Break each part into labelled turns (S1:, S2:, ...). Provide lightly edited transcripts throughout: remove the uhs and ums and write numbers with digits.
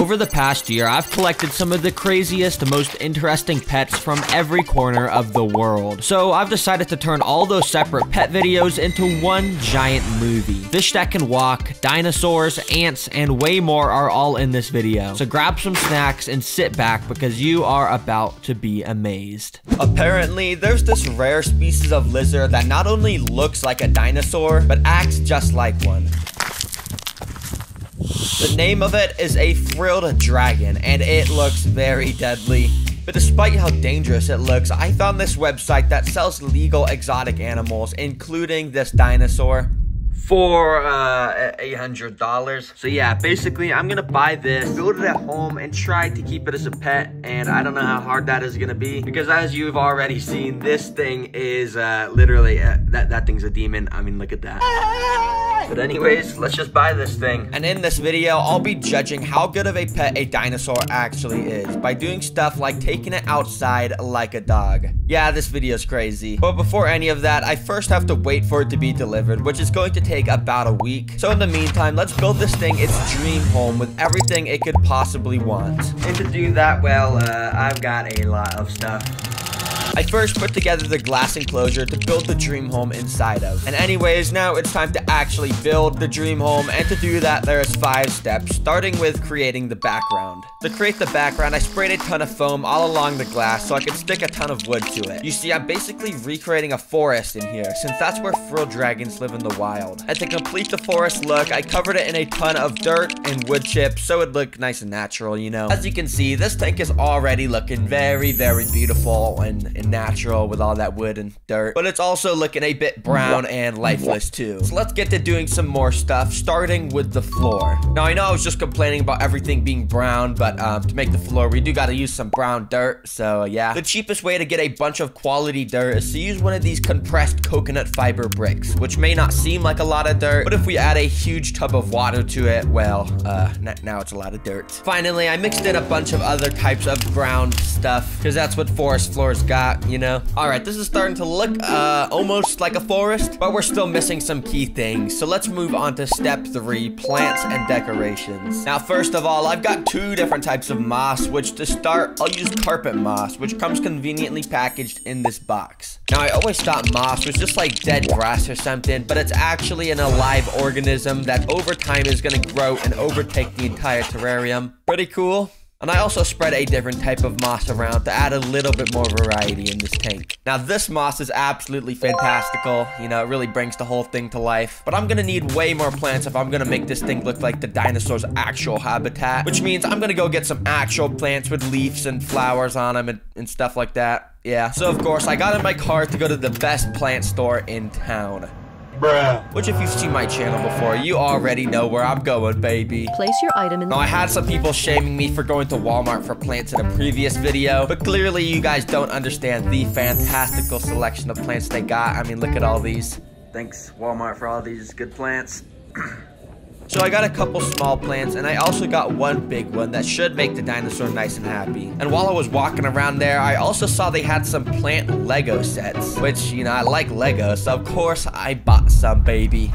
S1: Over the past year, I've collected some of the craziest, most interesting pets from every corner of the world. So I've decided to turn all those separate pet videos into one giant movie. Fish that can walk, dinosaurs, ants, and way more are all in this video. So grab some snacks and sit back because you are about to be amazed. Apparently, there's this rare species of lizard that not only looks like a dinosaur, but acts just like one. The name of it is a frilled dragon, and it looks very deadly. But despite how dangerous it looks, I found this website that sells legal exotic animals, including this dinosaur, for $800. So yeah, basically I'm gonna buy this, build it at home, and try to keep it as a pet. And I don't know how hard that is gonna be, because as you've already seen, this thing is literally that thing's a demon. I mean, look at that. But anyways, let's just buy this thing. And in this video, I'll be judging how good of a pet a dinosaur actually is by doing stuff like taking it outside like a dog. Yeah, this video's crazy. But before any of that, I first have to wait for it to be delivered, which is going to take about a week. So in the meantime, let's build this thing its dream home with everything it could possibly want. And to do that, well, I've got a lot of stuff. I first put together the glass enclosure to build the dream home inside of. And anyways, now it's time to actually build the dream home, and to do that, there's 5 steps, starting with creating the background. To create the background, I sprayed a ton of foam all along the glass so I could stick a ton of wood to it. You see, I'm basically recreating a forest in here, since that's where frilled dragons live in the wild. And to complete the forest look, I covered it in a ton of dirt and wood chips so it'd look nice and natural, you know. As you can see, this tank is already looking very, very beautiful and natural with all that wood and dirt, but it's also looking a bit brown and lifeless too. So let's get to doing some more stuff, starting with the floor. Now I know I was just complaining about everything being brown, but to make the floor we do got to use some brown dirt. So yeah, the cheapest way to get a bunch of quality dirt is to use one of these compressed coconut fiber bricks, which may not seem like a lot of dirt, but if we add a huge tub of water to it, well, now it's a lot of dirt. Finally, I mixed in a bunch of other types of ground stuff, because that's what forest floors got, you know. All right, this is starting to look almost like a forest, but we're still missing some key things. So let's move on to step 3, plants and decorations. Now, first of all, I've got 2 different types of moss, which to start, I'll use carpet moss, which comes conveniently packaged in this box. Now, I always thought moss was just like dead grass or something, but it's actually an alive organism that over time is gonna grow and overtake the entire terrarium. Pretty cool. And I also spread a different type of moss around to add a little bit more variety in this tank. Now this moss is absolutely fantastical. You know, it really brings the whole thing to life. But I'm gonna need way more plants if I'm gonna make this thing look like the dinosaur's actual habitat. Which means I'm gonna go get some actual plants with leaves and flowers on them and stuff like that. Yeah, so of course I got in my car to go to the best plant store in town. Bruh. Which if you've seen my channel before, you already know where I'm going, baby.
S2: Place your item in the...
S1: Now, I had some people shaming me for going to Walmart for plants in a previous video, but clearly you guys don't understand the fantastical selection of plants they got. I mean, look at all these. Thanks, Walmart, for all these good plants. So I got a couple small plants, and I also got one big one that should make the dinosaur nice and happy. And while I was walking around there, I also saw they had some plant Lego sets, which, you know, I like Lego, so of course I bought some, baby.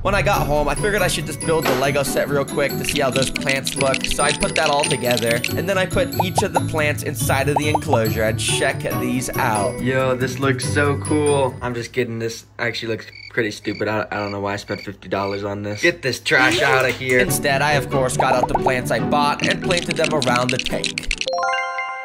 S1: When I got home, I figured I should just build the Lego set real quick to see how those plants look. So I put that all together, and then I put each of the plants inside of the enclosure and check these out. Yo, this looks so cool. I'm just kidding, this actually looks pretty stupid. I don't know why I spent $50 on this. Get this trash out of here. Instead, I of course got out the plants I bought and planted them around the tank.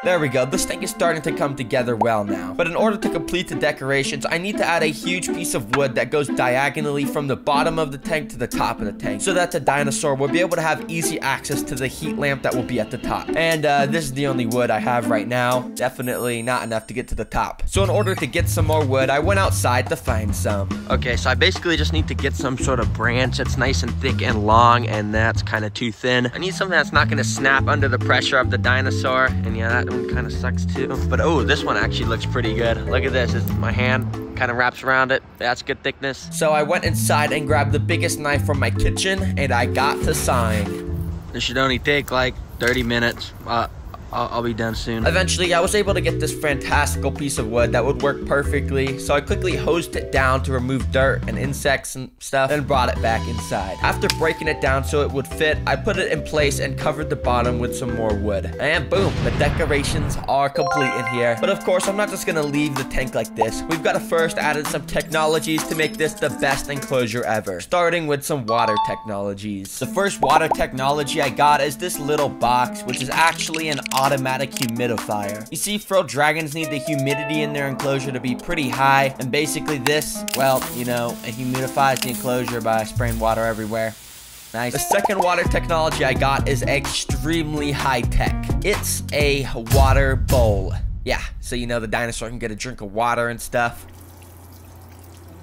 S1: There we go, this thing is starting to come together well now. But in order to complete the decorations, I need to add a huge piece of wood that goes diagonally from the bottom of the tank to the top of the tank, so that the dinosaur will be able to have easy access to the heat lamp that will be at the top. And this is the only wood I have right now. Definitely not enough to get to the top. So in order to get some more wood, I went outside to find some. Okay, so I basically just need to get some sort of branch that's nice and thick and long, and that's kind of too thin. I need something that's not gonna snap under the pressure of the dinosaur, and yeah, that one kind of sucks too. But oh, this one actually looks pretty good. Look at this. My hand kind of wraps around it. That's good thickness. So I went inside and grabbed the biggest knife from my kitchen, and I got to sawing. This should only take like 30 minutes. I'll be done soon. Eventually, I was able to get this fantastical piece of wood that would work perfectly, so I quickly hosed it down to remove dirt and insects and stuff, and brought it back inside. After breaking it down so it would fit, I put it in place and covered the bottom with some more wood. And boom, the decorations are complete in here. But of course, I'm not just gonna leave the tank like this. We've got to first add in some technologies to make this the best enclosure ever, starting with some water technologies. The first water technology I got is this little box, which is actually an automatic humidifier. You see, frilled dragons need the humidity in their enclosure to be pretty high, and basically this, well, you know, it humidifies the enclosure by spraying water everywhere. Nice. The second water technology I got is extremely high tech. It's a water bowl. Yeah, so you know the dinosaur can get a drink of water and stuff.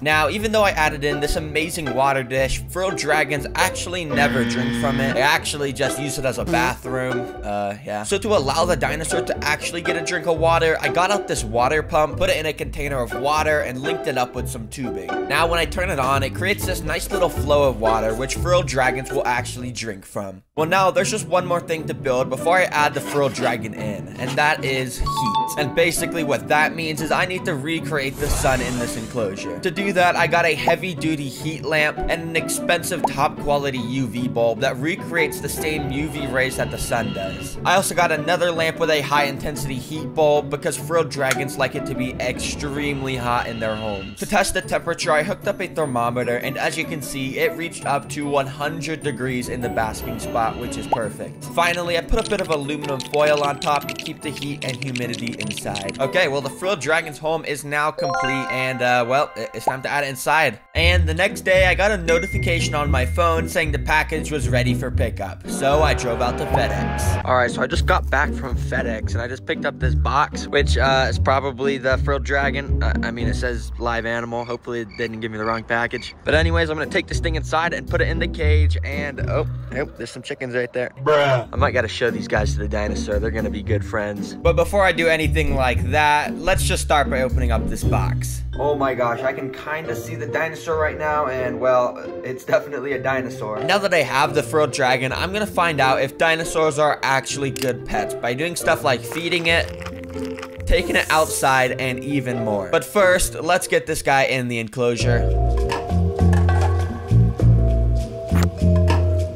S1: Now, even though I added in this amazing water dish, frilled dragons actually never drink from it. They actually just use it as a bathroom. Yeah. So to allow the dinosaur to actually get a drink of water, I got out this water pump, put it in a container of water, and linked it up with some tubing. Now, when I turn it on, it creates this nice little flow of water, which frilled dragons will actually drink from. Well, now, there's just one more thing to build before I add the frilled dragon in, and that is heat. And basically what that means is I need to recreate the sun in this enclosure. To do that, I got a heavy-duty heat lamp and an expensive top-quality UV bulb that recreates the same UV rays that the sun does. I also got another lamp with a high-intensity heat bulb because frilled dragons like it to be extremely hot in their homes. To test the temperature, I hooked up a thermometer, and as you can see, it reached up to 100 degrees in the basking spot, which is perfect. Finally, I put a bit of aluminum foil on top to keep the heat and humidity inside. Okay, well, the frilled dragon's home is now complete, and well, it's time to add it inside. And the next day, I got a notification on my phone saying the package was ready for pickup, so I drove out to FedEx. All right, so I just got back from FedEx, and I just picked up this box, which is probably the frilled dragon. I mean, it says live animal. Hopefully, it didn't give me the wrong package. But anyways, I'm gonna take this thing inside and put it in the cage, and oh, there's some chickens right there. Bruh. I might gotta show these guys to the dinosaur. They're gonna be good friends. But before I do anything like that, let's just start by opening up this box. Oh my gosh, I can kind of see the dinosaur right now, and well, it's definitely a dinosaur. And now that I have the frilled dragon, I'm gonna find out if dinosaurs are actually good pets by doing stuff like feeding it, taking it outside, and even more. But first, let's get this guy in the enclosure.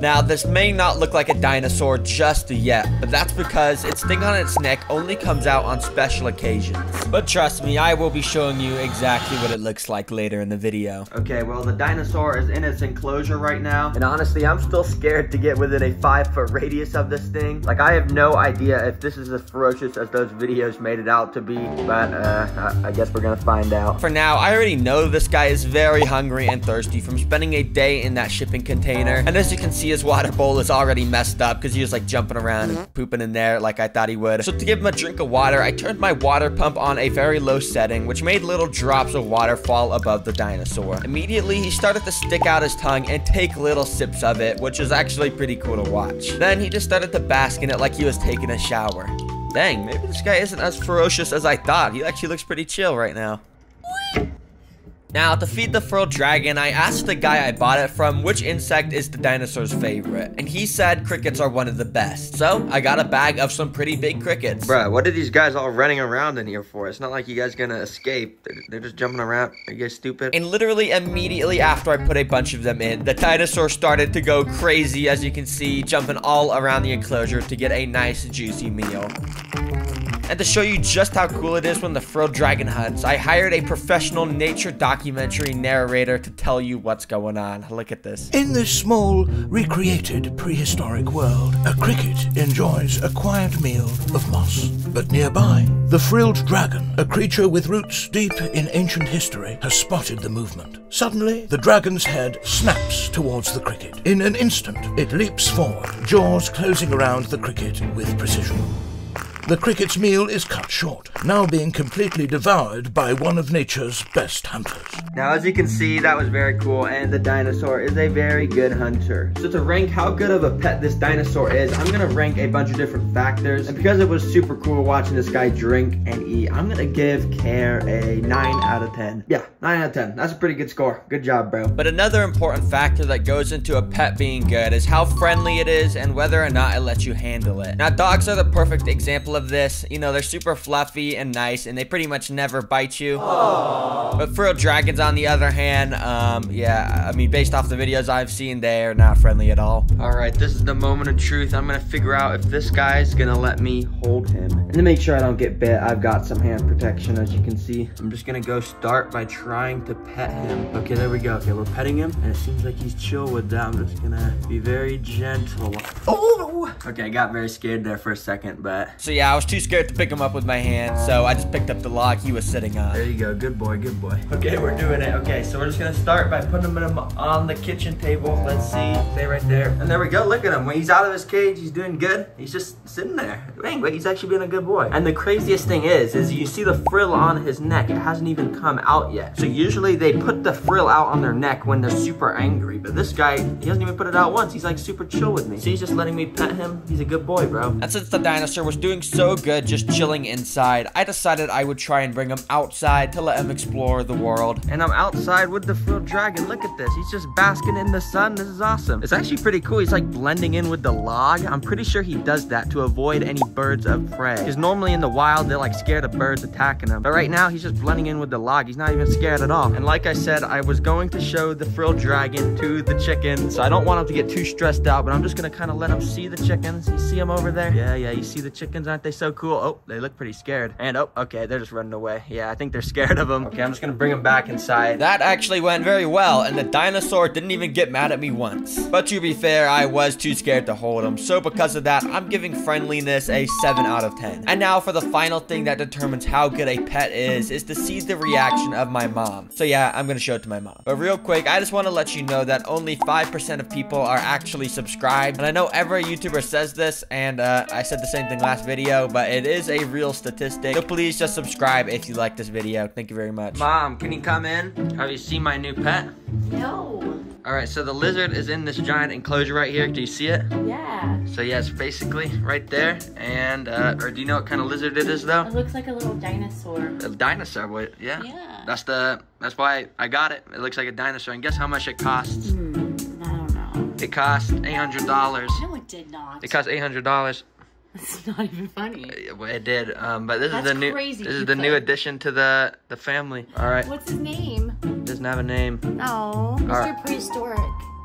S1: Now, this may not look like a dinosaur just yet, but that's because its thing on its neck only comes out on special occasions. But trust me, I will be showing you exactly what it looks like later in the video. Okay, well, the dinosaur is in its enclosure right now, and honestly, I'm still scared to get within a 5-foot radius of this thing. Like, I have no idea if this is as ferocious as those videos made it out to be, but I guess we're gonna find out. For now, I already know this guy is very hungry and thirsty from spending a day in that shipping container, and as you can see, his water bowl is already messed up because he was like jumping around and pooping in there like I thought he would. So to give him a drink of water, I turned my water pump on a very low setting, which made little drops of water fall above the dinosaur. Immediately, he started to stick out his tongue and take little sips of it, which is actually pretty cool to watch. Then he just started to bask in it like he was taking a shower. Dang, maybe this guy isn't as ferocious as I thought. He actually looks pretty chill right now. Now, to feed the frilled dragon, I asked the guy I bought it from which insect is the dinosaur's favorite, and he said crickets are one of the best. So, I got a bag of some pretty big crickets. Bruh, what are these guys all running around in here for? It's not like you guys gonna escape. They're just jumping around. Are you guys stupid? And literally immediately after I put a bunch of them in, the dinosaur started to go crazy, as you can see, jumping all around the enclosure to get a nice, juicy meal. And to show you just how cool it is when the frilled dragon hunts, I hired a professional nature documentary narrator to tell you what's going on. Look at this.
S2: In this small, recreated prehistoric world, a cricket enjoys a quiet meal of moss. But nearby, the frilled dragon, a creature with roots deep in ancient history, has spotted the movement. Suddenly, the dragon's head snaps towards the cricket. In an instant, it leaps forward, jaws closing around the cricket with precision. The cricket's meal is cut short, now being completely devoured by one of nature's best hunters.
S1: Now, as you can see, that was very cool, and the dinosaur is a very good hunter. So to rank how good of a pet this dinosaur is, I'm gonna rank a bunch of different factors. And because it was super cool watching this guy drink and eat, I'm gonna give Care a 9 out of 10. Yeah, 9 out of 10. That's a pretty good score. Good job, bro. But another important factor that goes into a pet being good is how friendly it is and whether or not it lets you handle it. Now, dogs are the perfect example of this. You know, they're super fluffy and nice, and they pretty much never bite you. Aww. But frilled dragons, on the other hand, yeah, I mean, based off the videos I've seen, they are not friendly at all. All right, this is the moment of truth. I'm gonna figure out if this guy's gonna let me hold him. And to make sure I don't get bit, I've got some hand protection, as you can see. I'm just gonna go start by trying to pet him. Okay, there we go. Okay, we're petting him, and it seems like he's chill with that. I'm just gonna be very gentle. Oh! Okay, I got very scared there for a second, but... So yeah, I was too scared to pick him up with my hand, so I just picked up the log he was sitting on. There you go. Good boy, good boy. Okay, we're doing it. Okay, so we're just gonna start by putting him on the kitchen table. Let's see. Stay right there. And there we go. Look at him. When he's out of his cage, he's doing good. He's just sitting there. Dang, but he's actually being a good boy. And the craziest thing is you see the frill on his neck. It hasn't even come out yet. So usually they put the frill out on their neck when they're super angry. But this guy, he hasn't even put it out once. He's like super chill with me. So he's just letting me pet him. He's a good boy, bro. And since the dinosaur was doing so good just chilling inside, I decided I would try and bring him outside to let him explore the world. And I'm outside with the frilled dragon. Look at this. He's just basking in the sun. This is awesome. It's actually pretty cool. He's like blending in with the log. I'm pretty sure he does that to avoid any birds of prey. Because normally in the wild, they're like scared of birds attacking him. But right now, he's just blending in with the log. He's not even scared at all. And like I said, I was going to show the frilled dragon to the chickens. So I don't want him to get too stressed out, but I'm just gonna kind of let him see the chickens. You see them over there? Yeah, you see the chickens? Aren't they so cool? Oh, they look pretty scared. And oh, okay, they're just running away. Yeah, I think they're scared of him. Okay, I'm just gonna bring him back inside. That actually went very well, and the dinosaur didn't even get mad at me once. But to be fair, I was too scared to hold him. So because of that, I'm giving friendliness a 7 out of 10. And now for the final thing that determines how good a pet is to see the reaction of my mom. So yeah, I'm gonna show it to my mom. But real quick, I just want to let you know that only 5% of people are actually subscribed. And I know every YouTuber says this, and I said the same thing last video, but it is a real statistic. So please just subscribe if you like this video. Thank you very much. Mom, can you come in? Have you seen my new pet?
S3: No.
S1: Alright, so the lizard is in this giant enclosure right here. Do you see it?
S3: Yeah.
S1: So yeah, it's basically right there. And, or do you know what kind of lizard it is though?
S3: It looks like a little dinosaur.
S1: A dinosaur, boy. Yeah.
S3: Yeah.
S1: That's why I got it. It looks like a dinosaur. And guess how much it costs?
S3: I don't know.
S1: It cost $800.
S3: No, it did not.
S1: It cost $800.
S3: It's not even funny.
S1: It did. But this
S3: That's
S1: is the new.
S3: crazy,
S1: This is the new addition to the family. All right.
S3: What's his name?
S1: Doesn't have a name.
S3: No, Mr.
S1: Alright.
S3: Prehistoric.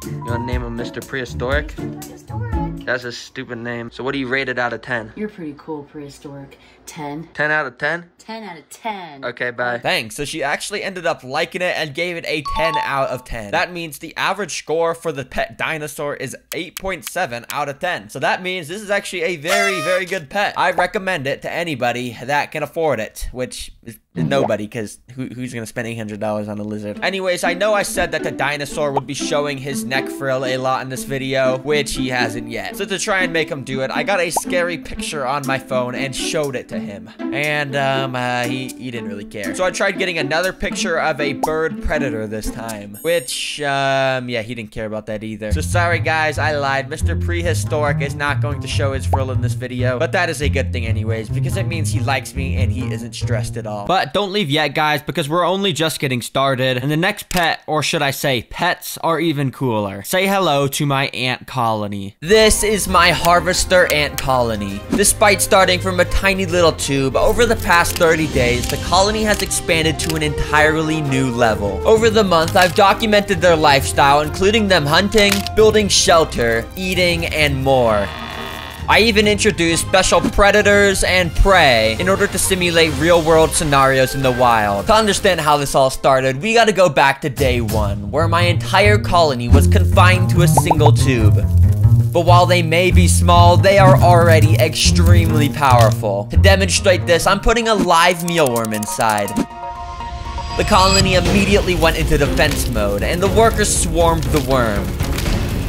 S1: You wanna name him Mr. Prehistoric?
S3: Mr. Prehistoric.
S1: That's a stupid name. So what do you rate it out of 10?
S3: You're pretty cool, Prehistoric. 10.
S1: 10 out of 10?
S3: 10 out of 10.
S1: Okay, bye. Thanks. So she actually ended up liking it and gave it a 10 out of 10. That means the average score for the pet dinosaur is 8.7 out of 10. So that means this is actually a very, very good pet. I recommend it to anybody that can afford it, which is nobody, because who's gonna spend $800 on a lizard? Anyways, I know I said that the dinosaur would be showing his neck frill a lot in this video, which he hasn't yet. So to try and make him do it, I got a scary picture on my phone and showed it to him. And he didn't really care. So I tried getting another picture of a bird predator this time, which yeah, he didn't care about that either. So sorry guys, I lied. Mr. Prehistoric is not going to show his frill in this video, but that is a good thing anyways, because it means he likes me and he isn't stressed at all. But don't leave yet guys, because we're only just getting started, and the next pet, or should I say pets, are even cooler. Say hello to my ant colony. This is my harvester ant colony. Despite starting from a tiny little tube, over the past 30 days, the colony has expanded to an entirely new level. Over the month, I've documented their lifestyle, including them hunting, building shelter, eating, and more. I even introduced special predators and prey in order to simulate real-world scenarios in the wild. To understand how this all started, we gotta go back to day 1, where my entire colony was confined to a single tube. But while they may be small, they are already extremely powerful. To demonstrate this, I'm putting a live mealworm inside. The colony immediately went into defense mode, and the workers swarmed the worm.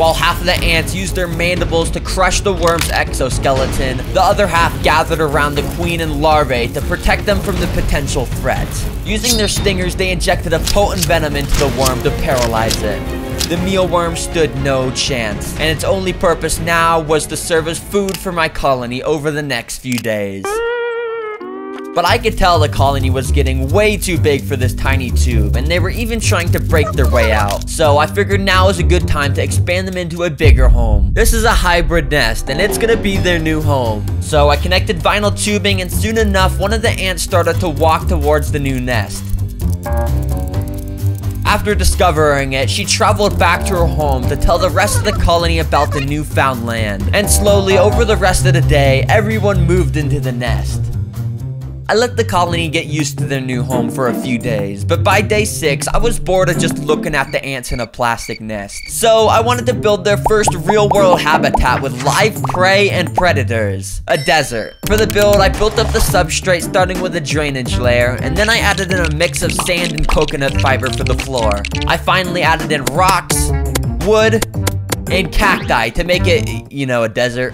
S1: While half of the ants used their mandibles to crush the worm's exoskeleton, the other half gathered around the queen and larvae to protect them from the potential threat. Using their stingers, they injected a potent venom into the worm to paralyze it. The mealworm stood no chance, and its only purpose now was to serve as food for my colony over the next few days. But I could tell the colony was getting way too big for this tiny tube, and they were even trying to break their way out. So I figured now is a good time to expand them into a bigger home. This is a hybrid nest, and it's gonna be their new home. So I connected vinyl tubing, and soon enough, one of the ants started to walk towards the new nest. After discovering it, she traveled back to her home to tell the rest of the colony about the newfound land. And slowly, over the rest of the day, everyone moved into the nest. I let the colony get used to their new home for a few days, but by day 6, I was bored of just looking at the ants in a plastic nest. So I wanted to build their first real-world habitat with live prey and predators, a desert. For the build, I built up the substrate starting with a drainage layer, and then I added in a mix of sand and coconut fiber for the floor. I finally added in rocks, wood, and cacti to make it, you know, a desert.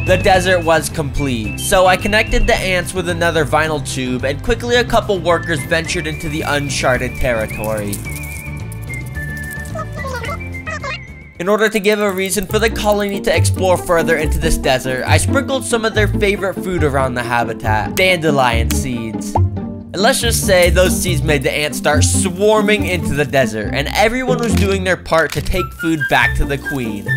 S1: The desert was complete, so I connected the ants with another vinyl tube, and quickly a couple workers ventured into the uncharted territory. In order to give a reason for the colony to explore further into this desert, I sprinkled some of their favorite food around the habitat, dandelion seeds. And let's just say those seeds made the ants start swarming into the desert, and everyone was doing their part to take food back to the queen.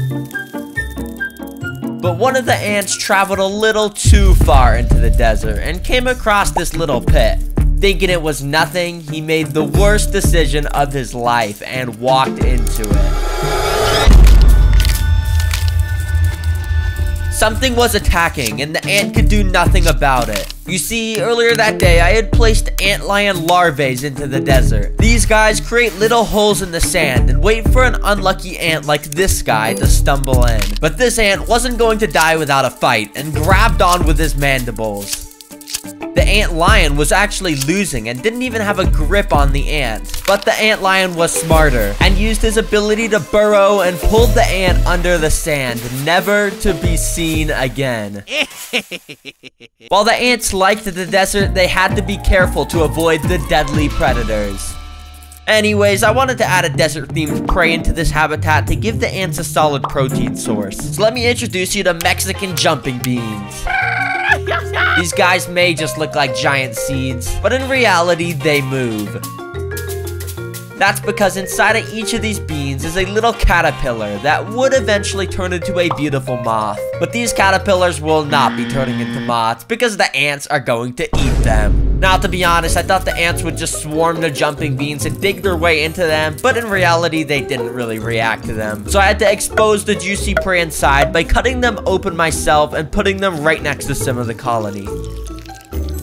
S1: But one of the ants traveled a little too far into the desert and came across this little pit. Thinking it was nothing, he made the worst decision of his life and walked into it. Something was attacking, and the ant could do nothing about it. You see, earlier that day, I had placed antlion larvae into the desert. These guys create little holes in the sand and wait for an unlucky ant like this guy to stumble in. But this ant wasn't going to die without a fight and grabbed on with his mandibles. The antlion was actually losing and didn't even have a grip on the ant. But the antlion was smarter and used his ability to burrow and pulled the ant under the sand, never to be seen again. While the ants liked the desert, they had to be careful to avoid the deadly predators. Anyways, I wanted to add a desert-themed prey into this habitat to give the ants a solid protein source. So let me introduce you to Mexican jumping beans. These guys may just look like giant seeds, but in reality, they move. That's because inside of each of these beans is a little caterpillar that would eventually turn into a beautiful moth. But these caterpillars will not be turning into moths because the ants are going to eat them. Now, to be honest, I thought the ants would just swarm the jumping beans and dig their way into them, but in reality, they didn't really react to them. So I had to expose the juicy prey inside by cutting them open myself and putting them right next to some of the colony.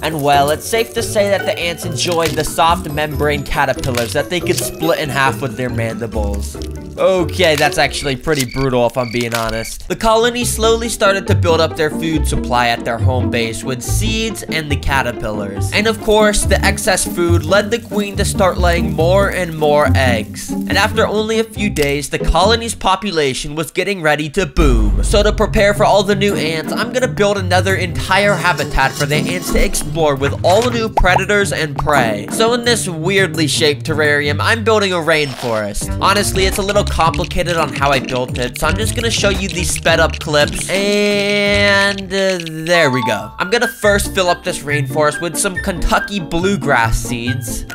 S1: And well, it's safe to say that the ants enjoyed the soft membrane caterpillars that they could split in half with their mandibles. Okay, that's actually pretty brutal if I'm being honest. The colony slowly started to build up their food supply at their home base with seeds and the caterpillars. And of course, the excess food led the queen to start laying more and more eggs. And after only a few days, the colony's population was getting ready to boom. So to prepare for all the new ants, I'm gonna build another entire habitat for the ants to explore with all the new predators and prey. So in this weirdly shaped terrarium, I'm building a rainforest. Honestly, it's a little complicated on how I built it, so I'm just gonna show you these sped up clips, and there we go. I'm gonna first fill up this rainforest with some Kentucky bluegrass seeds,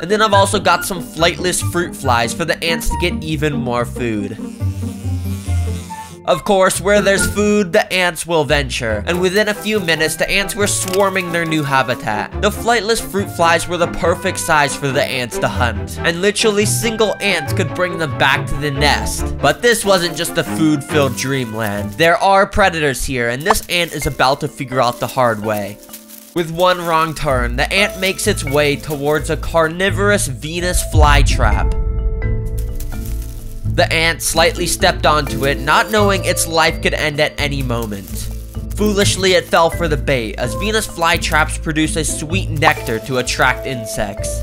S1: and then I've also got some flightless fruit flies for the ants to get even more food. Of course, where there's food, the ants will venture. And within a few minutes, the ants were swarming their new habitat. The flightless fruit flies were the perfect size for the ants to hunt. And literally single ants could bring them back to the nest. But this wasn't just a food-filled dreamland. There are predators here, and this ant is about to figure out the hard way. With one wrong turn, the ant makes its way towards a carnivorous Venus flytrap. The ant slightly stepped onto it, not knowing its life could end at any moment. Foolishly, it fell for the bait, as Venus flytraps produce a sweet nectar to attract insects.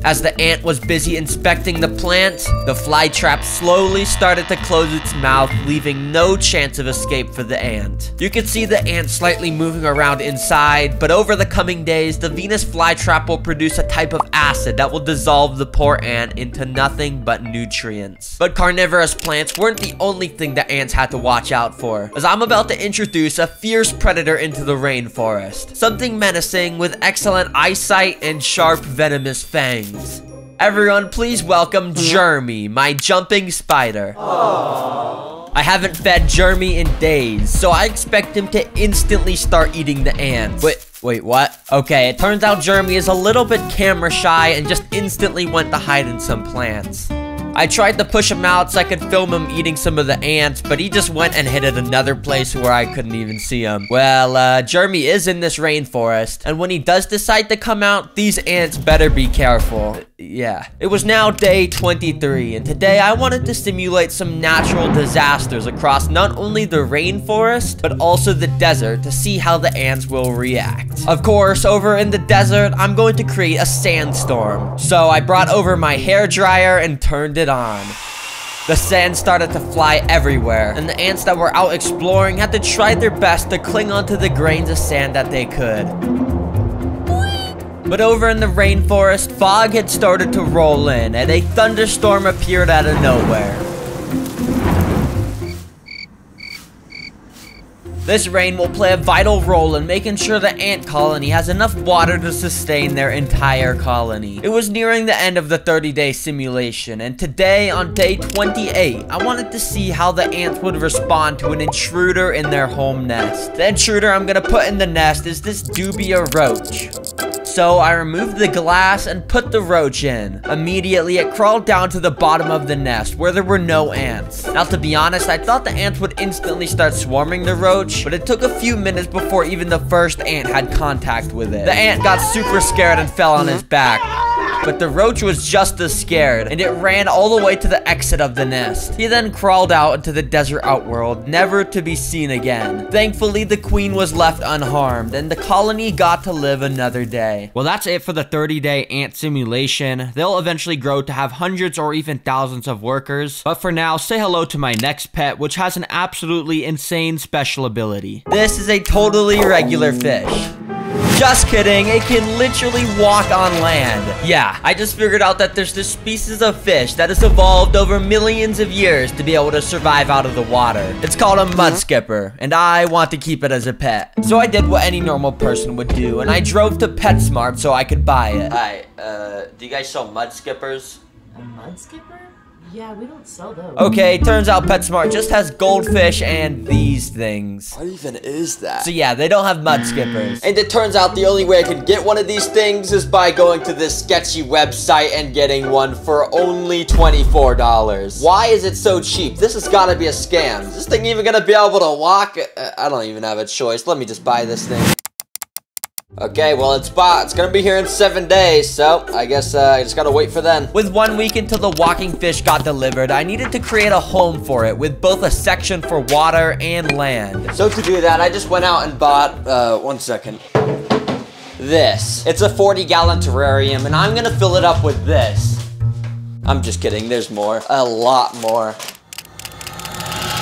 S1: As the ant was busy inspecting the plant, the flytrap slowly started to close its mouth, leaving no chance of escape for the ant. You can see the ant slightly moving around inside, but over the coming days, the Venus flytrap will produce a type of acid that will dissolve the poor ant into nothing but nutrients. But carnivorous plants weren't the only thing that ants had to watch out for, as I'm about to introduce a fierce predator into the rainforest. Something menacing with excellent eyesight and sharp venomous fangs. Everyone, please welcome Jeremy, my jumping spider. Aww. I haven't fed Jeremy in days, so I expect him to instantly start eating the ants. Wait, what? Okay, it turns out Jeremy is a little bit camera shy and just instantly went to hide in some plants. I tried to push him out so I could film him eating some of the ants, but he just went and hid at another place where I couldn't even see him. Well, Jeremy is in this rainforest, and when he does decide to come out, these ants better be careful. Yeah. It was now day 23, and today I wanted to simulate some natural disasters across not only the rainforest, but also the desert to see how the ants will react. Of course, over in the desert, I'm going to create a sandstorm. So I brought over my hairdryer and turned it on. The sand started to fly everywhere, and the ants that were out exploring had to try their best to cling onto the grains of sand that they could. But over in the rainforest, fog had started to roll in, and a thunderstorm appeared out of nowhere. This rain will play a vital role in making sure the ant colony has enough water to sustain their entire colony. It was nearing the end of the 30-day simulation, and today, on day 28, I wanted to see how the ants would respond to an intruder in their home nest. The intruder I'm gonna put in the nest is this dubia roach. So I removed the glass and put the roach in. Immediately, it crawled down to the bottom of the nest where there were no ants. Now, to be honest, I thought the ants would instantly start swarming the roach, but it took a few minutes before even the first ant had contact with it. The ant got super scared and fell on his back. But the roach was just as scared, and it ran all the way to the exit of the nest. He then crawled out into the desert outworld, never to be seen again. Thankfully, the queen was left unharmed, and the colony got to live another day. Well, that's it for the 30-day ant simulation. They'll eventually grow to have hundreds or even thousands of workers. But for now, say hello to my next pet, which has an absolutely insane special ability. This is a totally regular fish. Just kidding, it can literally walk on land. Yeah, I just figured out that there's this species of fish that has evolved over millions of years to be able to survive out of the water. It's called a mud skipper, and I want to keep it as a pet. So I did what any normal person would do, and I drove to PetSmart so I could buy it. Hi, do you guys sell mud skippers?
S3: A mud skipper? Yeah, we don't sell those.
S1: Okay, turns out PetSmart just has goldfish and these things.
S4: What even is that?
S1: So yeah, they don't have mud skippers. And it turns out the only way I could get one of these things is by going to this sketchy website and getting one for only $24. Why is it so cheap? This has got to be a scam. Is this thing even gonna be able to walk? I don't even have a choice. Let me just buy this thing. Okay, well, it's gonna be here in 7 days, so I guess I just gotta wait for then. With 1 week until the walking fish got delivered, I needed to create a home for it with both a section for water and land. So to do that, I just went out and bought, one second. This. It's a 40-gallon terrarium, and I'm gonna fill it up with this. I'm just kidding, there's more. A lot more.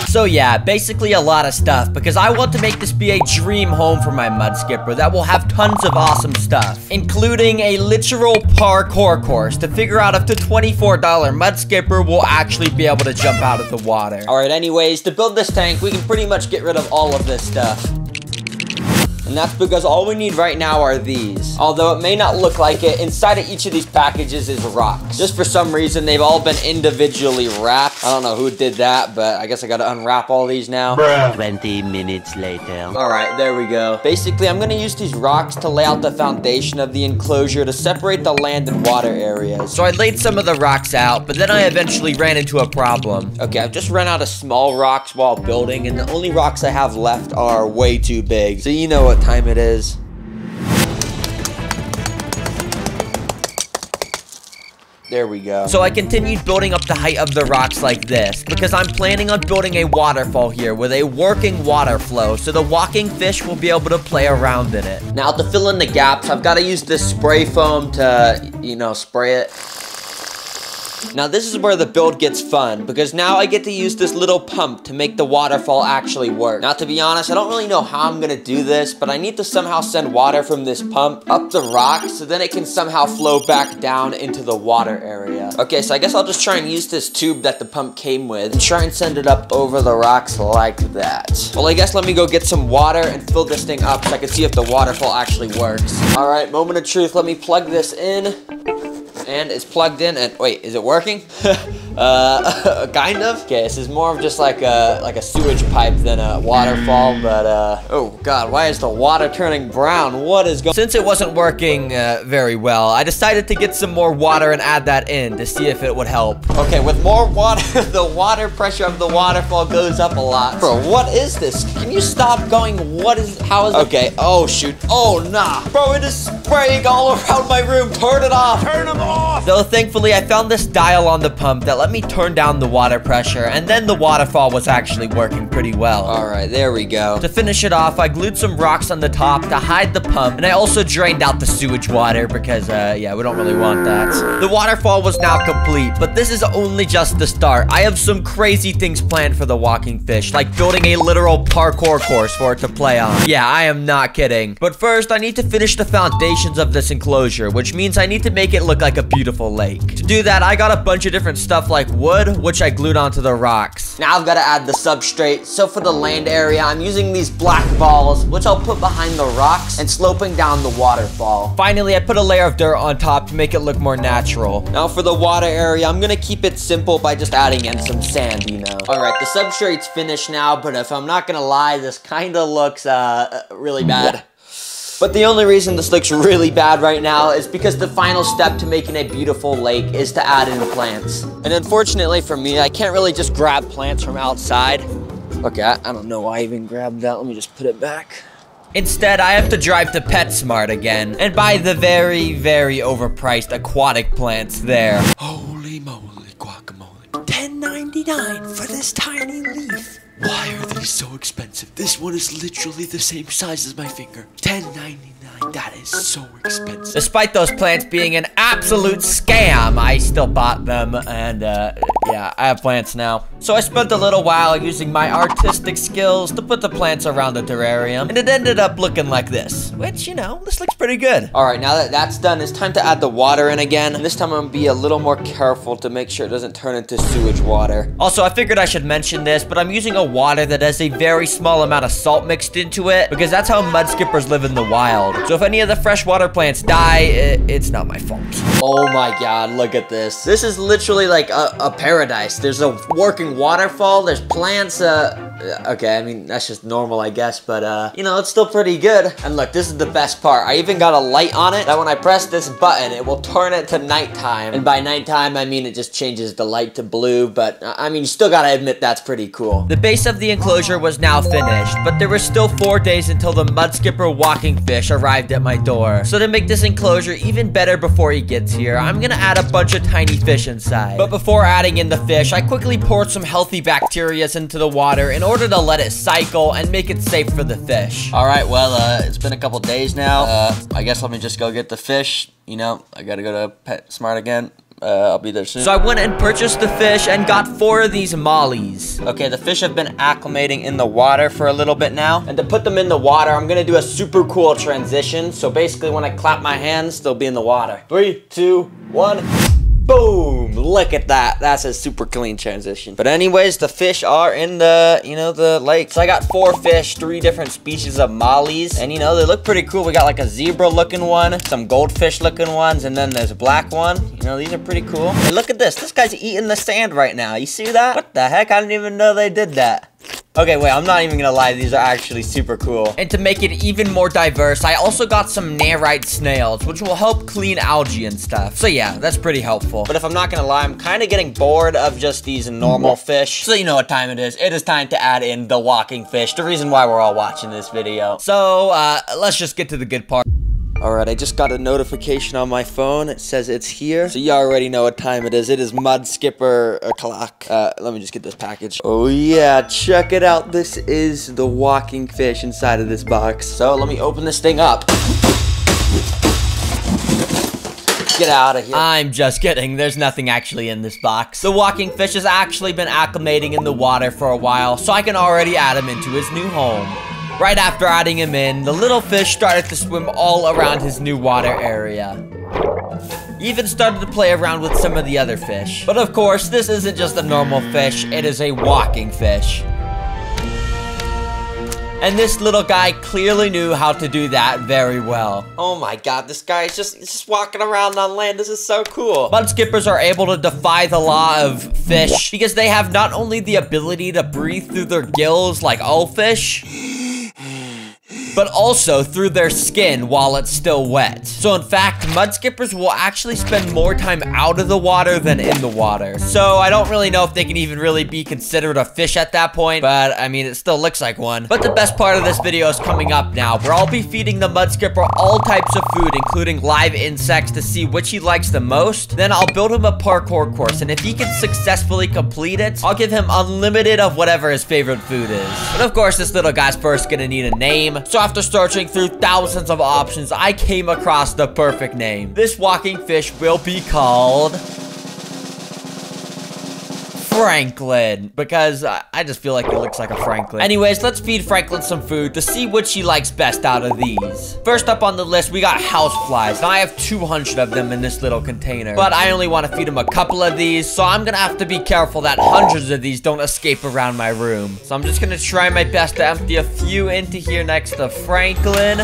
S1: So yeah, basically a lot of stuff, because I want to make this be a dream home for my mud skipper that will have tons of awesome stuff, including a literal parkour course to figure out if the $24 mud skipper will actually be able to jump out of the water. Alright, anyways, to build this tank, we can pretty much get rid of all of this stuff. And that's because all we need right now are these. Although it may not look like it, inside of each of these packages is rocks. Just for some reason, they've all been individually wrapped. I don't know who did that, but I guess I gotta unwrap all these now.
S5: 20 minutes later.
S1: Alright, there we go. Basically, I'm gonna use these rocks to lay out the foundation of the enclosure to separate the land and water areas. So I laid some of the rocks out, but then I eventually ran into a problem. Okay, I've just run out of small rocks while building, and the only rocks I have left are way too big. So you know what time it is. There we go. So I continued building up the height of the rocks like this, because I'm planning on building a waterfall here with a working water flow, so the walking fish will be able to play around in it. Now to fill in the gaps, I've got to use this spray foam to, you know, spray it. Now this is where the build gets fun, because now I get to use this little pump to make the waterfall actually work. Now to be honest, I don't really know how I'm gonna do this, but I need to somehow send water from this pump up the rock, so then it can somehow flow back down into the water area. Okay, so I guess I'll just try and use this tube that the pump came with, and try and send it up over the rocks like that. Well, I guess let me go get some water and fill this thing up so I can see if the waterfall actually works. Alright, moment of truth, let me plug this in. And it's plugged in, and wait, is it working? Kind of. Okay, this is more of just like a sewage pipe than a waterfall, but oh god, why is the water turning brown? What is going? Since it wasn't working very well, I decided to get some more water and add that in to see if it would help. Okay, with more water, the water pressure of the waterfall goes up a lot. Bro, what is this? Can you stop going? How is okay, oh shoot, oh nah. Bro, it is spraying all around my room. Turn it off. Turn them off. So thankfully, I found this dial on the pump that let me turn down the water pressure, and then the waterfall was actually working pretty well. Alright, there we go. To finish it off, I glued some rocks on the top to hide the pump, and I also drained out the sewage water because, yeah, we don't really want that. The waterfall was now complete, but this is only just the start. I have some crazy things planned for the walking fish, like building a literal parkour course for it to play on. Yeah, I am not kidding. But first, I need to finish the foundations of this enclosure, which means I need to make it look like a beautiful lake. To do that, I got a bunch of different stuff like wood, which I glued onto the rocks. Now I've got to add the substrate. So for the land area, I'm using these black balls, which I'll put behind the rocks and sloping down the waterfall. Finally, I put a layer of dirt on top to make it look more natural. Now for the water area, I'm gonna keep it simple by just adding in some sand, you know. Alright, the substrate's finished now, but if I'm not gonna lie, this kinda looks really bad. But the only reason this looks really bad right now is because the final step to making a beautiful lake is to add in plants. And unfortunately for me, I can't really just grab plants from outside. Okay, I don't know why I even grabbed that. Let me just put it back. Instead, I have to drive to PetSmart again and buy the very, very overpriced aquatic plants there.
S4: Holy moly guacamole. $10.99 for this tiny leaf. Why are they so expensive? This one is literally the same size as my finger. $10.99. That is so expensive.
S1: Despite those plants being an absolute scam, I still bought them, and yeah, I have plants now. So I spent a little while using my artistic skills to put the plants around the terrarium, and it ended up looking like this, which, you know, this looks pretty good. All right, now that that's done, it's time to add the water in again, and this time I'm gonna be a little more careful to make sure it doesn't turn into sewage water. Also, I figured I should mention this, but I'm using a water that has a very small amount of salt mixed into it, because that's how mud skippers live in the wild. So if any of the freshwater plants die, it's not my fault. Oh my god, look at this. This is literally like a paradise. There's a working waterfall, there's plants, okay, I mean, that's just normal, I guess, but, you know, it's still pretty good. And look, this is the best part. I even got a light on it that when I press this button, it will turn it to nighttime. And by nighttime, I mean it just changes the light to blue, but, I mean, you still gotta admit that's pretty cool. The base of the enclosure was now finished, but there were still 4 days until the mud skipper walking fish arrived at my door. So to make this enclosure even better before he gets here, I'm gonna add a bunch of tiny fish inside. But before adding in the fish, I quickly poured some healthy bacteria into the water in order to let it cycle and make it safe for the fish. All right, well, it's been a couple days now. I guess let me just go get the fish. You know, I gotta go to PetSmart again. I'll be there soon. So I went and purchased the fish and got 4 of these mollies. Okay, the fish have been acclimating in the water for a little bit now. And to put them in the water, I'm gonna do a super cool transition. So basically when I clap my hands, they'll be in the water. 3, 2, 1. Boom! Look at that. That's a super clean transition. But anyways, the fish are in the, you know, the lake. So I got 4 fish, 3 different species of mollies. And, you know, they look pretty cool. We got like a zebra-looking one, some goldfish-looking ones, and then there's a black one. You know, these are pretty cool. And look at this. This guy's eating the sand right now. You see that? What the heck? I didn't even know they did that. Okay, wait, I'm not even gonna lie, these are actually super cool. And to make it even more diverse, I also got some Narite snails, which will help clean algae and stuff. So yeah, that's pretty helpful. But if I'm not gonna lie, I'm kind of getting bored of just these normal fish. So you know what time it is. It is time to add in the walking fish, the reason why we're all watching this video. So, let's just get to the good part. Alright, I just got a notification on my phone. It says it's here. So you already know what time it is. It is Mud Skipper o'clock. Let me just get this package. Oh yeah, check it out. This is the walking fish inside of this box. So let me open this thing up. Get out of here. I'm just kidding. There's nothing actually in this box. The walking fish has actually been acclimating in the water for a while, so I can already add him into his new home. Right after adding him in, the little fish started to swim all around his new water area. He even started to play around with some of the other fish. But of course, this isn't just a normal fish, it is a walking fish. And this little guy clearly knew how to do that very well. Oh my god, this guy is just walking around on land. This is so cool. Mud skippers are able to defy the law of fish because they have not only the ability to breathe through their gills like all fish, but also through their skin while it's still wet. So in fact, mud skippers will actually spend more time out of the water than in the water. So I don't really know if they can even really be considered a fish at that point, but I mean, it still looks like one. But the best part of this video is coming up now, where I'll be feeding the mud skipper all types of food, including live insects, to see which he likes the most. Then I'll build him a parkour course, and if he can successfully complete it, I'll give him unlimited of whatever his favorite food is. But of course, this little guy's first gonna need a name. So after searching through thousands of options, I came across the perfect name. This walking fish will be called Franklin, because I just feel like it looks like a Franklin. Anyways, let's feed Franklin some food to see which he likes best out of these. First up on the list, we got houseflies. Now I have 200 of them in this little container, but I only want to feed him a couple of these, so I'm gonna have to be careful that hundreds of these don't escape around my room. So I'm just gonna try my best to empty a few into here next to Franklin.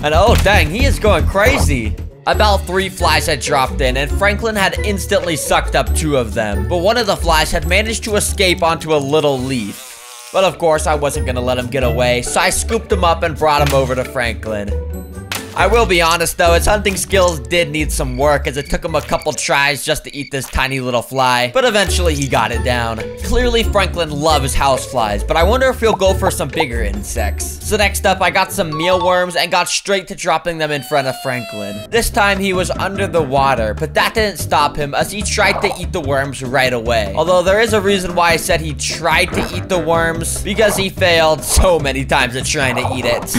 S1: And oh dang, he is going crazy. About 3 flies had dropped in, and Franklin had instantly sucked up 2 of them. But one of the flies had managed to escape onto a little leaf. But of course, I wasn't gonna let him get away, so I scooped him up and brought him over to Franklin. I will be honest though, his hunting skills did need some work, as it took him a couple tries just to eat this tiny little fly, but eventually he got it down. Clearly Franklin loves houseflies, but I wonder if he'll go for some bigger insects. So next up, I got some mealworms and got straight to dropping them in front of Franklin. This time he was under the water, but that didn't stop him, as he tried to eat the worms right away. Although there is a reason why I said he tried to eat the worms, because he failed so many times at trying to eat it.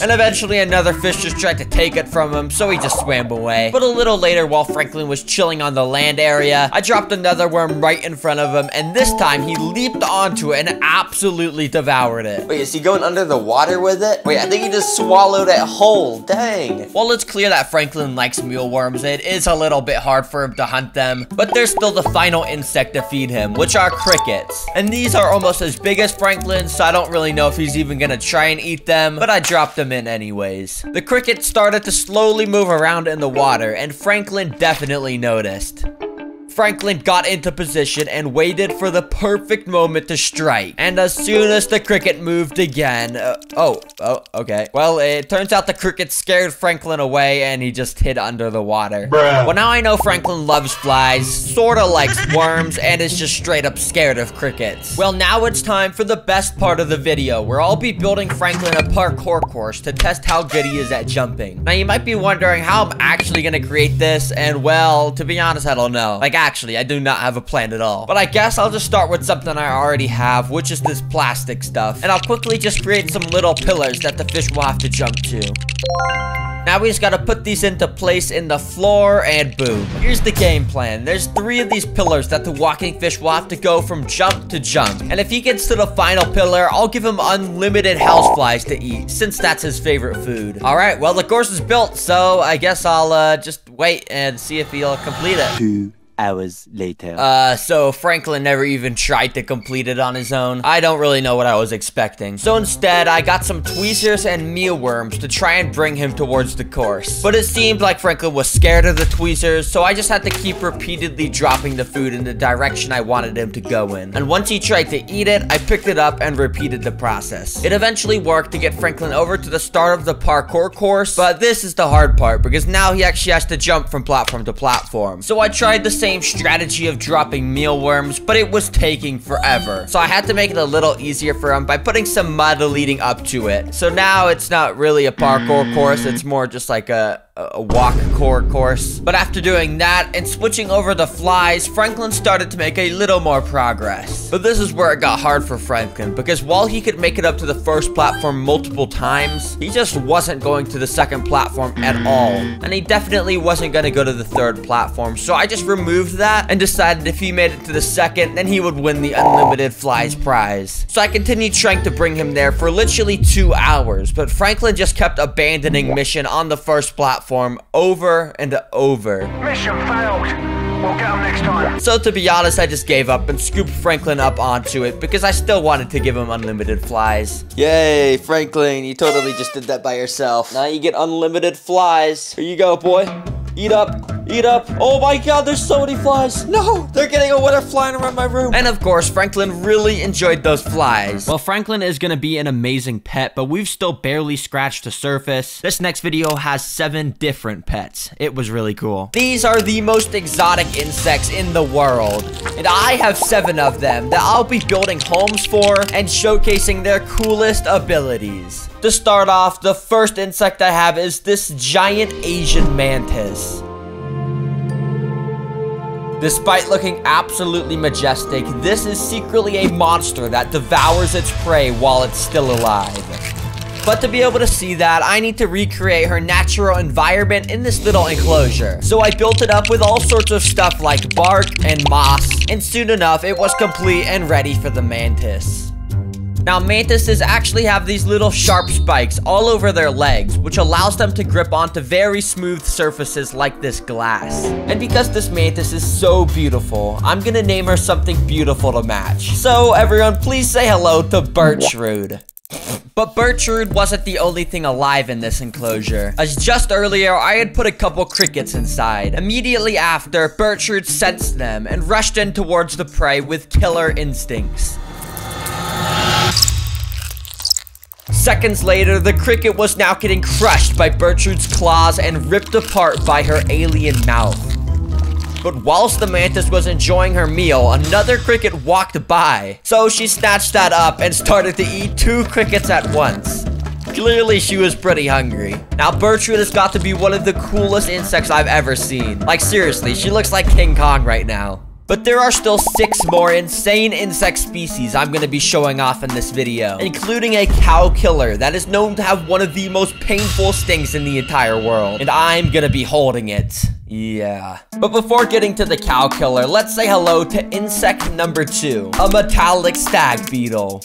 S1: And eventually another fish just tried to take it from him, so he just swam away. But a little later, while Franklin was chilling on the land area, I dropped another worm right in front of him, and this time he leaped onto it and absolutely devoured it. Wait, is he going under the water with it? Wait, I think he just swallowed it whole. Dang. Well, it's clear that Franklin likes mealworms. It is a little bit hard for him to hunt them, but there's still the final insect to feed him, which are crickets. And these are almost as big as Franklin's, so I don't really know if he's even gonna try and eat them, but I dropped them in anyways. The cricket started to slowly move around in the water, and Franklin definitely noticed. Franklin got into position and waited for the perfect moment to strike. And as soon as the cricket moved again, okay. Well, it turns out the cricket scared Franklin away and he just hid under the water. Bruh. Well, now I know Franklin loves flies, sorta likes worms, and is just straight up scared of crickets. Well, now it's time for the best part of the video, where I'll be building Franklin a parkour course to test how good he is at jumping. Now, you might be wondering how I'm actually gonna create this, and well, to be honest, I don't know. Like, actually, I do not have a plan at all. But I guess I'll just start with something I already have, which is this plastic stuff. And I'll quickly just create some little pillars that the fish will have to jump to. Now we just gotta put these into place in the floor, and boom. Here's the game plan. There's 3 of these pillars that the walking fish will have to go from jump to jump. And if he gets to the final pillar, I'll give him unlimited houseflies to eat, since that's his favorite food. Alright, well the course is built, so I guess I'll just wait and see if he'll complete it.
S5: 2 hours later.
S1: So Franklin never even tried to complete it on his own. I don't really know what I was expecting. So instead, I got some tweezers and mealworms to try and bring him towards the course. But it seemed like Franklin was scared of the tweezers, so I just had to keep repeatedly dropping the food in the direction I wanted him to go in. And once he tried to eat it, I picked it up and repeated the process. It eventually worked to get Franklin over to the start of the parkour course, but this is the hard part, because now he actually has to jump from platform to platform. So I tried the same same strategy of dropping mealworms, but it was taking forever. So I had to make it a little easier for him by putting some mud leading up to it. So now it's not really a parkour course, it's more just like a walk course. But after doing that and switching over the flies, Franklin started to make a little more progress. But this is where it got hard for Franklin, because while he could make it up to the first platform multiple times, he just wasn't going to the second platform at all. And he definitely wasn't going to go to the third platform. So I just removed that and decided if he made it to the second, then he would win the unlimited flies prize. So I continued trying to bring him there for literally 2 hours, but Franklin just kept abandoning mission on the first platform over and over.
S6: Mission failed. We'll get them next time.
S1: So to be honest, I just gave up and scooped Franklin up onto it because I still wanted to give him unlimited flies. Yay, Franklin, you totally just did that by yourself. Now you get unlimited flies. Here you go, boy. Eat up. Eat up. Oh my god, there's so many flies. No, they're getting a winter flying around my room. And of course, Franklin really enjoyed those flies. Well, Franklin is gonna be an amazing pet, but we've still barely scratched the surface. This next video has 7 different pets. It was really cool. These are the most exotic insects in the world, and I have 7 of them that I'll be building homes for and showcasing their coolest abilities. To start off, the first insect I have is this giant Asian mantis. Despite looking absolutely majestic, this is secretly a monster that devours its prey while it's still alive. But to be able to see that, I need to recreate her natural environment in this little enclosure. So I built it up with all sorts of stuff like bark and moss, and soon enough, it was complete and ready for the mantis. Now, mantises actually have these little sharp spikes all over their legs, which allows them to grip onto very smooth surfaces like this glass. And because this mantis is so beautiful, I'm gonna name her something beautiful to match. So everyone, please say hello to Birchroot. But Birchroot wasn't the only thing alive in this enclosure, as just earlier I had put a couple crickets inside. Immediately after, Birchroot sensed them and rushed in towards the prey with killer instincts. Seconds later, the cricket was now getting crushed by Birchroot's claws and ripped apart by her alien mouth. But whilst the mantis was enjoying her meal, another cricket walked by. So she snatched that up and started to eat 2 crickets at once. Clearly, she was pretty hungry. Now, Birchroot has got to be one of the coolest insects I've ever seen. Like, seriously, she looks like King Kong right now. But there are still 6 more insane insect species I'm going to be showing off in this video, including a cow killer that is known to have one of the most painful stings in the entire world, and I'm going to be holding it. Yeah. But before getting to the cow killer, let's say hello to insect number 2, a metallic stag beetle.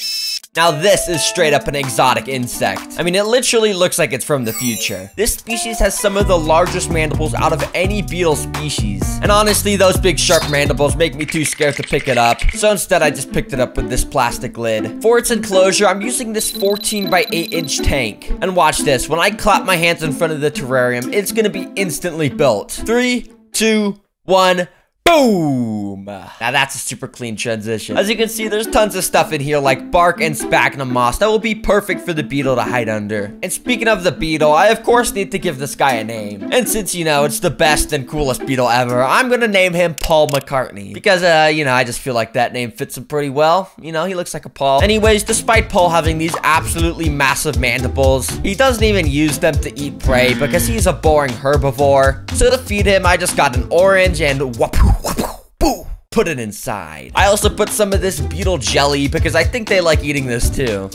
S1: Now this is straight up an exotic insect. I mean, it literally looks like it's from the future. This species has some of the largest mandibles out of any beetle species. And honestly, those big sharp mandibles make me too scared to pick it up. So instead, I just picked it up with this plastic lid. For its enclosure, I'm using this 14 by 8 inch tank. And watch this, when I clap my hands in front of the terrarium, it's gonna be instantly built. 3, 2, 1... boom! Now that's a super clean transition. As you can see, there's tons of stuff in here like bark and sphagnum moss that will be perfect for the beetle to hide under. And speaking of the beetle, I of course need to give this guy a name. And since, you know, it's the best and coolest beetle ever, I'm gonna name him Paul McCartney. Because, you know, I just feel like that name fits him pretty well. You know, he looks like a Paul. Anyways, despite Paul having these absolutely massive mandibles, he doesn't even use them to eat prey because he's a boring herbivore. So to feed him, I just got an orange and put it inside. I also put some of this beetle jelly because I think they like eating this too.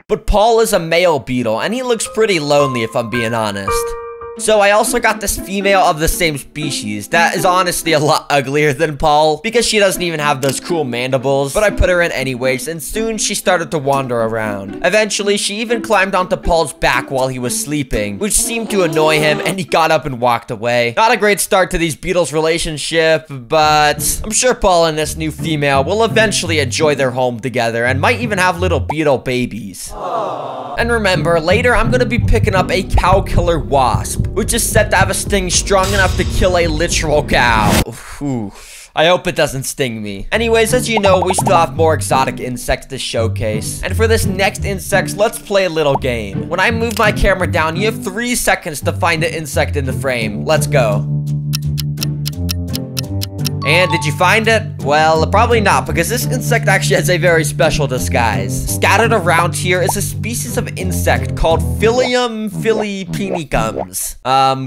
S1: But Paul is a male beetle and he looks pretty lonely if I'm being honest. So I also got this female of the same species that is honestly a lot uglier than Paul because she doesn't even have those cool mandibles, but I put her in anyways and soon she started to wander around. Eventually, she even climbed onto Paul's back while he was sleeping, which seemed to annoy him and he got up and walked away. Not a great start to these beetles' relationship, but I'm sure Paul and this new female will eventually enjoy their home together and might even have little beetle babies. And remember, later I'm gonna be picking up a cow killer wasp, which is said to have a sting strong enough to kill a literal cow. Ooh. I hope it doesn't sting me. Anyways, as you know, we still have more exotic insects to showcase. And for this next insect, let's play a little game. When I move my camera down, you have 3 seconds to find the insect in the frame. Let's go. And did you find it? Well, probably not, because this insect actually has a very special disguise. Scattered around here is a species of insect called Phyllium philippinicums,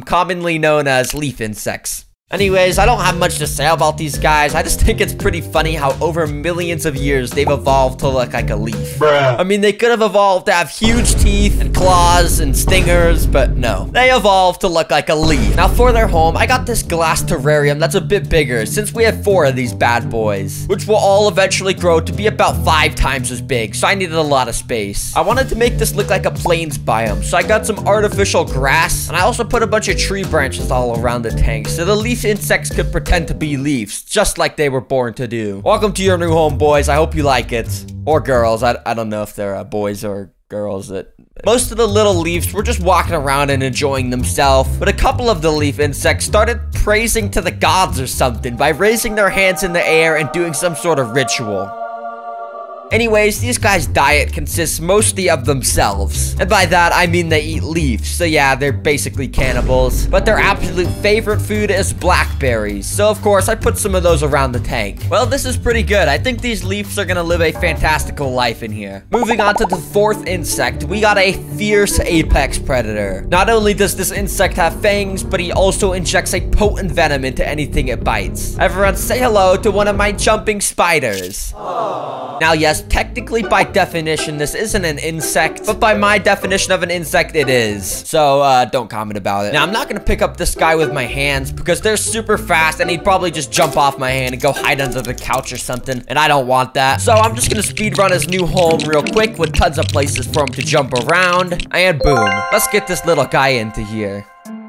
S1: commonly known as leaf insects. Anyways, I don't have much to say about these guys. I just think it's pretty funny how over millions of years they've evolved to look like a leaf. Bruh. I mean, they could have evolved to have huge teeth and claws and stingers, but no. They evolved to look like a leaf. Now for their home, I got this glass terrarium that's a bit bigger since we have 4 of these bad boys, which will all eventually grow to be about 5 times as big, so I needed a lot of space. I wanted to make this look like a plains biome, so I got some artificial grass, and I also put a bunch of tree branches all around the tank, so the leaf insects could pretend to be leaves, just like they were born to do. Welcome to your new home, boys. I hope you like it. Or girls. I don't know if they're boys or girls. Most of the little leaves were just walking around and enjoying themselves, but a couple of the leaf insects started praising to the gods or something by raising their hands in the air and doing some sort of ritual. Anyways, these guys' diet consists mostly of themselves. And by that, I mean they eat leaves. So yeah, they're basically cannibals. But their absolute favorite food is blackberries. So of course, I put some of those around the tank. Well, this is pretty good. I think these leaves are gonna live a fantastical life in here. Moving on to the 4th insect, we got a fierce apex predator. Not only does this insect have fangs, but he also injects a potent venom into anything it bites. Everyone say hello to one of my jumping spiders. Aww. Now, yes, technically by definition this isn't an insect, but by my definition of an insect it is, so don't comment about it. Now I'm not gonna pick up this guy with my hands because they're super fast and he'd probably just jump off my hand and go hide under the couch or something, and I don't want that. So I'm just gonna speed run his new home real quick with tons of places for him to jump around, and boom, let's get this little guy into here.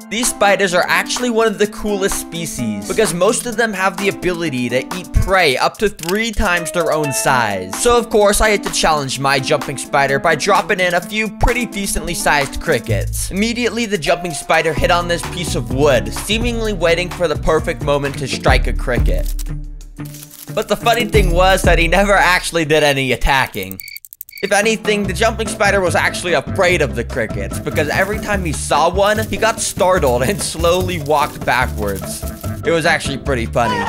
S1: These spiders are actually one of the coolest species because most of them have the ability to eat prey up to 3 times their own size. So of course I had to challenge my jumping spider by dropping in a few pretty decently sized crickets. Immediately the jumping spider hit on this piece of wood, seemingly waiting for the perfect moment to strike a cricket. But the funny thing was that he never actually did any attacking. If anything, the jumping spider was actually afraid of the crickets because every time he saw one, he got startled and slowly walked backwards. It was actually pretty funny.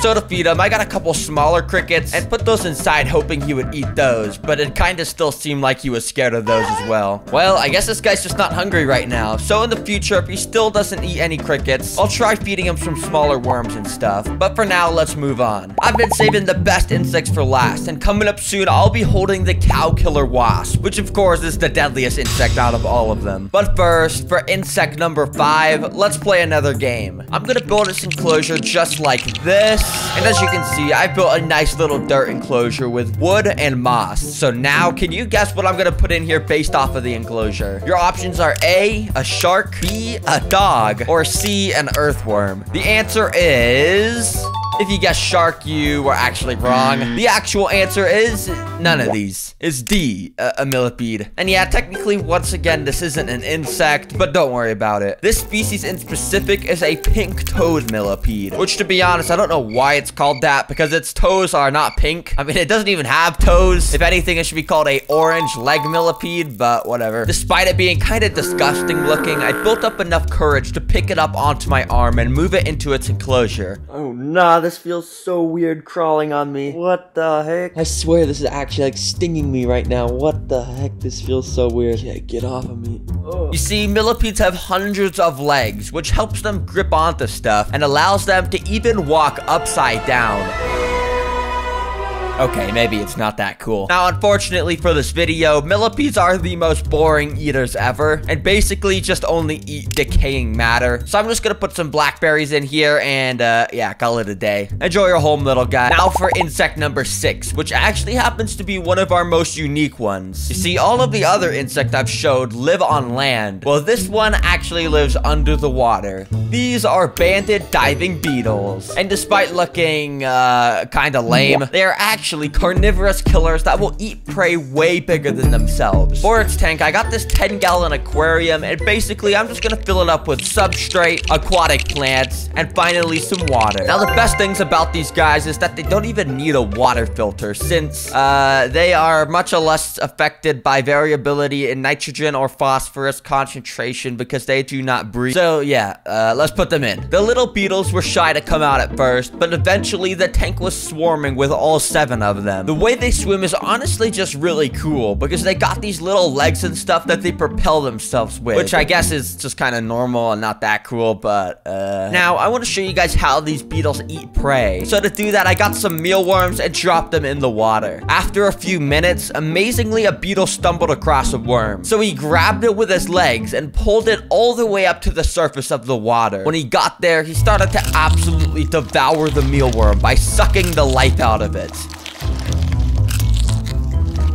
S1: So to feed him, I got a couple smaller crickets and put those inside hoping he would eat those, but it kinda still seemed like he was scared of those as well. Well, I guess this guy's just not hungry right now, so in the future, if he still doesn't eat any crickets, I'll try feeding him some smaller worms and stuff. But for now, let's move on. I've been saving the best insects for last, and coming up soon, I'll be holding the cow killer wasp, which of course is the deadliest insect out of all of them. But first, for insect number 5, let's play another game. I'm gonna build this enclosure just like this. And as you can see, I built a nice little dirt enclosure with wood and moss. So now, can you guess what I'm gonna put in here based off of the enclosure? Your options are A, a shark, B, a dog, or C, an earthworm. The answer is... If you guessed shark, you were actually wrong. The actual answer is none of these. It's D, a millipede. And yeah, technically, once again, this isn't an insect, but don't worry about it. This species in specific is a pink-toed millipede, which to be honest, I don't know why it's called that because its toes are not pink. I mean, it doesn't even have toes. If anything, it should be called a orange leg millipede, but whatever. Despite it being kind of disgusting looking, I built up enough courage to pick it up onto my arm and move it into its enclosure. Oh, nah, this feels so weird crawling on me. What the heck? I swear this is actually like stinging me right now. What the heck? This feels so weird. Yeah, get off of me. Ugh. You see, millipedes have hundreds of legs, which helps them grip onto stuff and allows them to even walk upside down. Okay, maybe it's not that cool. Now, unfortunately for this video, millipedes are the most boring eaters ever, and basically just only eat decaying matter. So I'm just gonna put some blackberries in here and, yeah, call it a day. Enjoy your home, little guy. Now for insect number 6, which actually happens to be one of our most unique ones. You see, all of the other insects I've showed live on land. Well, this one actually lives under the water. These are banded diving beetles. And despite looking, kinda lame, they are actually actually carnivorous killers that will eat prey way bigger than themselves. For its tank, I got this 10-gallon aquarium, and basically I'm just gonna fill it up with substrate, aquatic plants, and finally some water. Now the best things about these guys is that they don't even need a water filter, since they are much less affected by variability in nitrogen or phosphorus concentration because they do not breathe. So yeah, let's put them in. The little beetles were shy to come out at first, but eventually the tank was swarming with all 7 of them. The way they swim is honestly just really cool because they got these little legs and stuff that they propel themselves with, which I guess is just kind of normal and not that cool, but now I want to show you guys how these beetles eat prey. So to do that, I got some mealworms and dropped them in the water. After a few minutes, amazingly, a beetle stumbled across a worm. So he grabbed it with his legs and pulled it all the way up to the surface of the water. When he got there, he started to absolutely devour the mealworm by sucking the life out of it.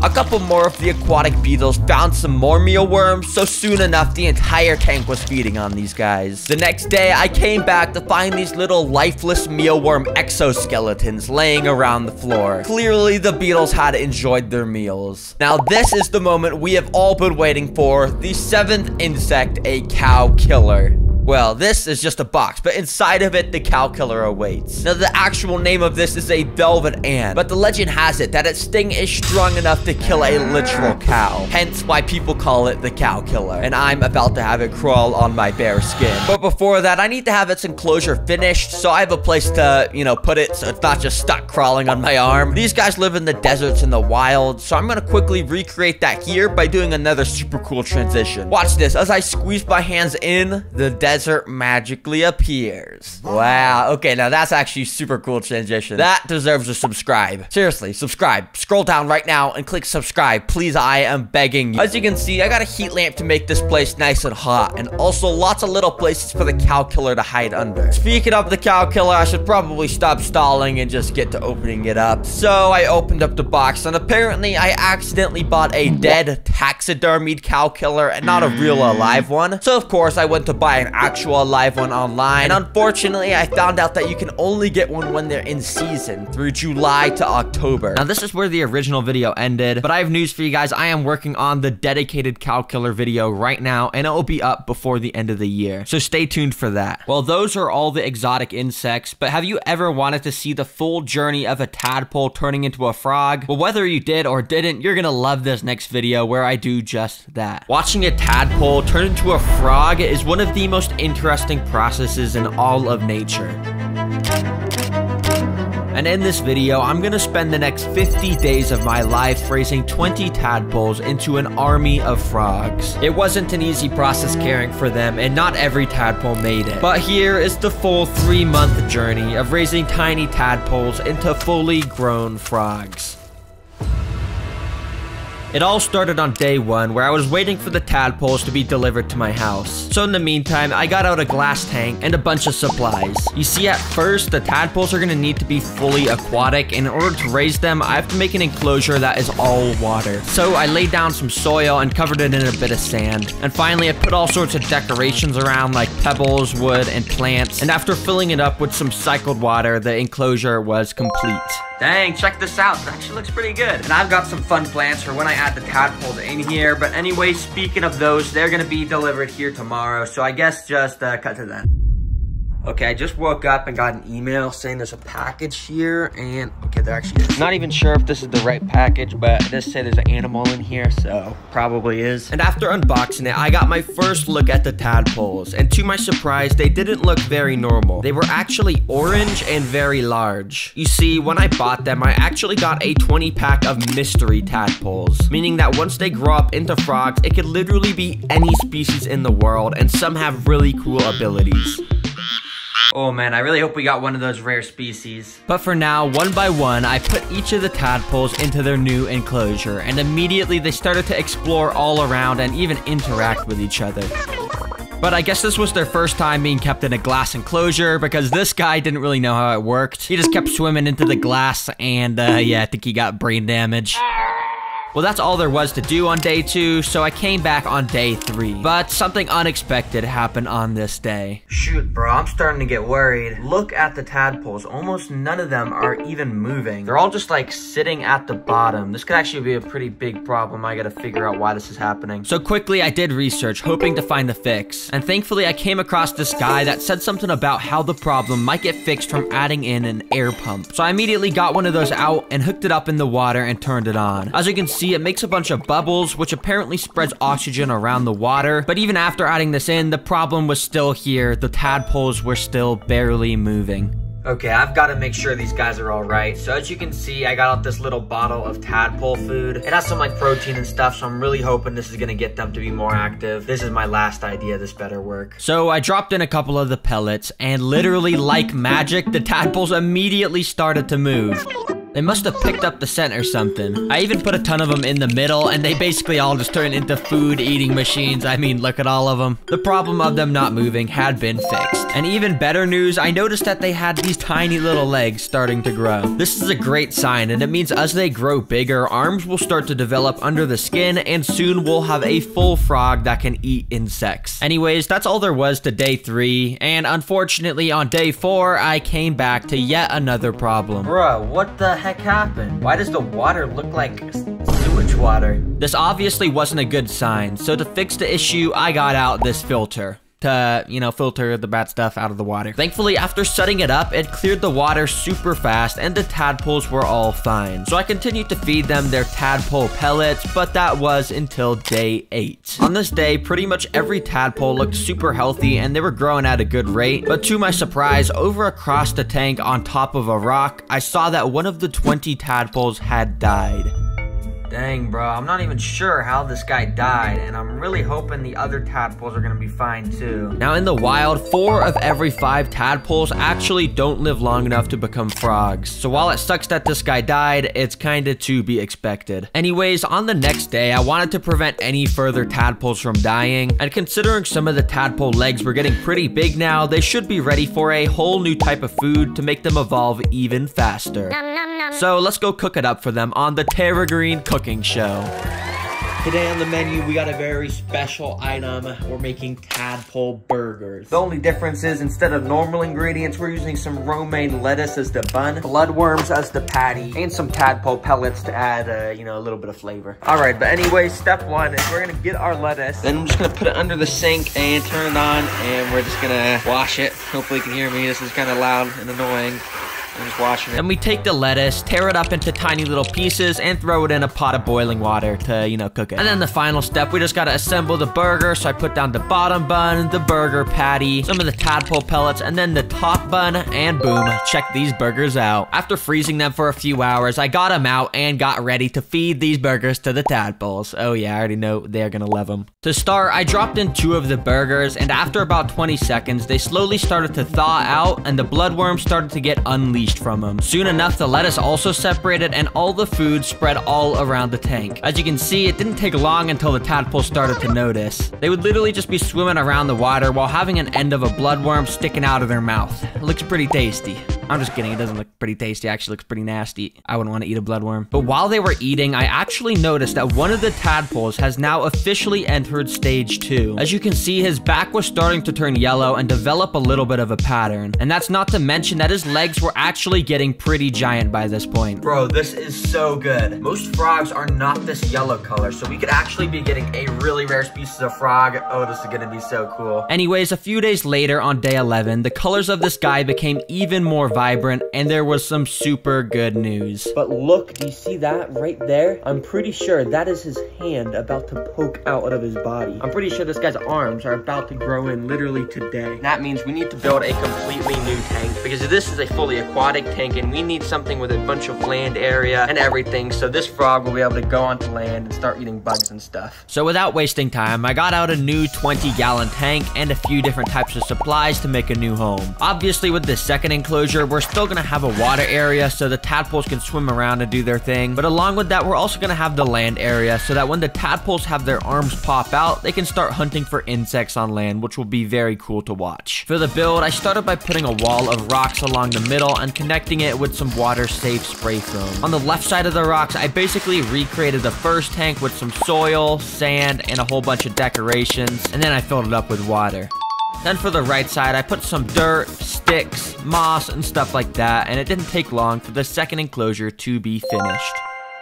S1: A couple more of the aquatic beetles found some more mealworms, so soon enough the entire tank was feeding on these guys. The next day, I came back to find these little lifeless mealworm exoskeletons laying around the floor. Clearly, the beetles had enjoyed their meals. Now, this is the moment we have all been waiting for, the 7th insect, a cow killer. Well, this is just a box, but inside of it, the cow killer awaits. Now, the actual name of this is a velvet ant, but the legend has it that its sting is strong enough to kill a literal cow. Hence why people call it the cow killer, and I'm about to have it crawl on my bare skin. But before that, I need to have its enclosure finished, so I have a place to, put it so it's not just stuck crawling on my arm. These guys live in the deserts and the wild, so I'm gonna quickly recreate that here by doing another super cool transition. Watch this. As I squeeze my hands in, the desert magically appears. Wow, okay, now that's actually super cool transition. That deserves a subscribe. Seriously, subscribe. Scroll down right now and click subscribe. Please, I am begging you. As you can see, I got a heat lamp to make this place nice and hot, and also lots of little places for the cow killer to hide under. Speaking of the cow killer, I should probably stop stalling and just get to opening it up. So I opened up the box, and apparently I accidentally bought a dead taxidermied cow killer and not a real alive one. So of course I went to buy an actual live one online, and unfortunately I found out that you can only get one when they're in season through July to October. Now this is where the original video ended, but I have news for you guys. I am working on the dedicated cow killer video right now, and it will be up before the end of the year, so stay tuned for that. Well, those are all the exotic insects, but have you ever wanted to see the full journey of a tadpole turning into a frog? Well, whether you did or didn't, you're gonna love this next video where I do just that. Watching a tadpole turn into a frog is one of the most interesting processes in all of nature. And in this video, I'm gonna spend the next 50 days of my life raising 20 tadpoles into an army of frogs. It wasn't an easy process caring for them, and not every tadpole made it. But here is the full 3-month journey of raising tiny tadpoles into fully grown frogs. It all started on day 1, where I was waiting for the tadpoles to be delivered to my house. So in the meantime, I got out a glass tank and a bunch of supplies. You see, at first, the tadpoles are gonna need to be fully aquatic. In order to raise them, I have to make an enclosure that is all water. So I laid down some soil and covered it in a bit of sand. And finally, I put all sorts of decorations around, like pebbles, wood, and plants. And after filling it up with some cycled water, the enclosure was complete. Dang, check this out. It actually looks pretty good. And I've got some fun plans for when I add the tadpoles in here. But anyway, speaking of those, they're gonna be delivered here tomorrow. So I guess just cut to that. Okay, I just woke up and got an email saying there's a package here, and okay, there actually is. Not even sure if this is the right package, but it does say there's an animal in here, so probably is. And after unboxing it, I got my first look at the tadpoles, and to my surprise, they didn't look very normal. They were actually orange and very large. You see, when I bought them, I actually got a 20-pack of mystery tadpoles, meaning that once they grow up into frogs, it could literally be any species in the world, and some have really cool abilities. Oh man, I really hope we got one of those rare species. But for now, one by one, I put each of the tadpoles into their new enclosure, and immediately they started to explore all around and even interact with each other. But I guess this was their first time being kept in a glass enclosure, because this guy didn't really know how it worked. He just kept swimming into the glass, and yeah, I think he got brain damage. Well, that's all there was to do on day 2, so I came back on day 3. But something unexpected happened on this day. Shoot, bro, I'm starting to get worried. Look at the tadpoles. Almost none of them are even moving. They're all just like sitting at the bottom. This could actually be a pretty big problem. I gotta figure out why this is happening. So quickly, I did research, hoping to find the fix. And thankfully, I came across this guy that said something about how the problem might get fixed from adding in an air pump. So I immediately got one of those out and hooked it up in the water and turned it on. As you can see, it makes a bunch of bubbles, which apparently spreads oxygen around the water. But even after adding this in, the problem was still here. The tadpoles were still barely moving. Okay, I've got to make sure these guys are all right. So as you can see, I got out this little bottle of tadpole food. It has some like protein and stuff, so I'm really hoping this is going to get them to be more active. This is my last idea. This better work. So I dropped in a couple of the pellets, and literally like magic, the tadpoles immediately started to move. They must have picked up the scent or something. I even put a ton of them in the middle, and they basically all just turned into food-eating machines. I mean, look at all of them. The problem of them not moving had been fixed. And even better news, I noticed that they had these tiny little legs starting to grow. This is a great sign, and it means as they grow bigger, arms will start to develop under the skin, and soon we'll have a full frog that can eat insects. Anyways, that's all there was to day 3, and unfortunately on day 4, I came back to yet another problem. Bruh, what the heck happened? Why does the water look like sewage water? This obviously wasn't a good sign, so to fix the issue, I got out this filter to, you know, filter the bad stuff out of the water. Thankfully, after setting it up, it cleared the water super fast and the tadpoles were all fine. So I continued to feed them their tadpole pellets, but that was until day 8. On this day, pretty much every tadpole looked super healthy and they were growing at a good rate. But to my surprise, over across the tank on top of a rock, I saw that one of the 20 tadpoles had died. Dang, bro, I'm not even sure how this guy died, and I'm really hoping the other tadpoles are gonna be fine too. Now, in the wild, 4 of every 5 tadpoles actually don't live long enough to become frogs. So while it sucks that this guy died, it's kinda to be expected. Anyways, on the next day, I wanted to prevent any further tadpoles from dying, and considering some of the tadpole legs were getting pretty big now, they should be ready for a whole new type of food to make them evolve even faster. So let's go cook it up for them on the TerraGreen cooking show. Today on the menu, we got a very special item. We're making tadpole burgers. The only difference is instead of normal ingredients, we're using some romaine lettuce as the bun, bloodworms as the patty, and some tadpole pellets to add, you know, a little bit of flavor. All right, but anyway, step 1 is we're gonna get our lettuce. Then I'm just gonna put it under the sink and turn it on, and we're just gonna wash it. Hopefully you can hear me. This is kind of loud and annoying. I'm just washing it. Then we take the lettuce, tear it up into tiny little pieces, and throw it in a pot of boiling water to, you know, cook it. And then the final step, we just gotta assemble the burger. So I put down the bottom bun, the burger patty, some of the tadpole pellets, and then the top bun, and boom, check these burgers out. After freezing them for a few hours, I got them out and got ready to feed these burgers to the tadpoles. Oh yeah, I already know they're gonna love them. To start, I dropped in 2 of the burgers, and after about 20 seconds, they slowly started to thaw out, and the bloodworms started to get unleashed from them. Soon enough, the lettuce also separated and all the food spread all around the tank. As you can see, it didn't take long until the tadpoles started to notice. They would literally just be swimming around the water while having an end of a bloodworm sticking out of their mouth. It looks pretty tasty. I'm just kidding, it doesn't look pretty tasty, it actually looks pretty nasty. I wouldn't want to eat a bloodworm. But while they were eating, I actually noticed that one of the tadpoles has now officially entered stage 2. As you can see, his back was starting to turn yellow and develop a little bit of a pattern. And that's not to mention that his legs were actually getting pretty giant by this point. Bro, this is so good. Most frogs are not this yellow color, so we could actually be getting a really rare species of frog. Oh, this is gonna be so cool. Anyways, a few days later on day 11, the colors of this guy became even more vibrant, and there was some super good news. But look, do you see that right there? I'm pretty sure that is his hand about to poke out of his body. I'm pretty sure this guy's arms are about to grow in literally today. That means we need to build a completely new tank, because this is a fully aquatic tank, and we need something with a bunch of land area and everything, so this frog will be able to go onto land and start eating bugs and stuff. So without wasting time, I got out a new 20-gallon tank and a few different types of supplies to make a new home. Obviously, with this second enclosure, we're still gonna have a water area so the tadpoles can swim around and do their thing, but along with that, we're also gonna have the land area so that when the tadpoles have their arms pop out, they can start hunting for insects on land, which will be very cool to watch. For the build, I started by putting a wall of rocks along the middle, and and connecting it with some water-safe spray foam. On the left side of the rocks, I basically recreated the first tank with some soil, sand, and a whole bunch of decorations, and then I filled it up with water. Then for the right side, I put some dirt, sticks, moss, and stuff like that, and it didn't take long for the second enclosure to be finished.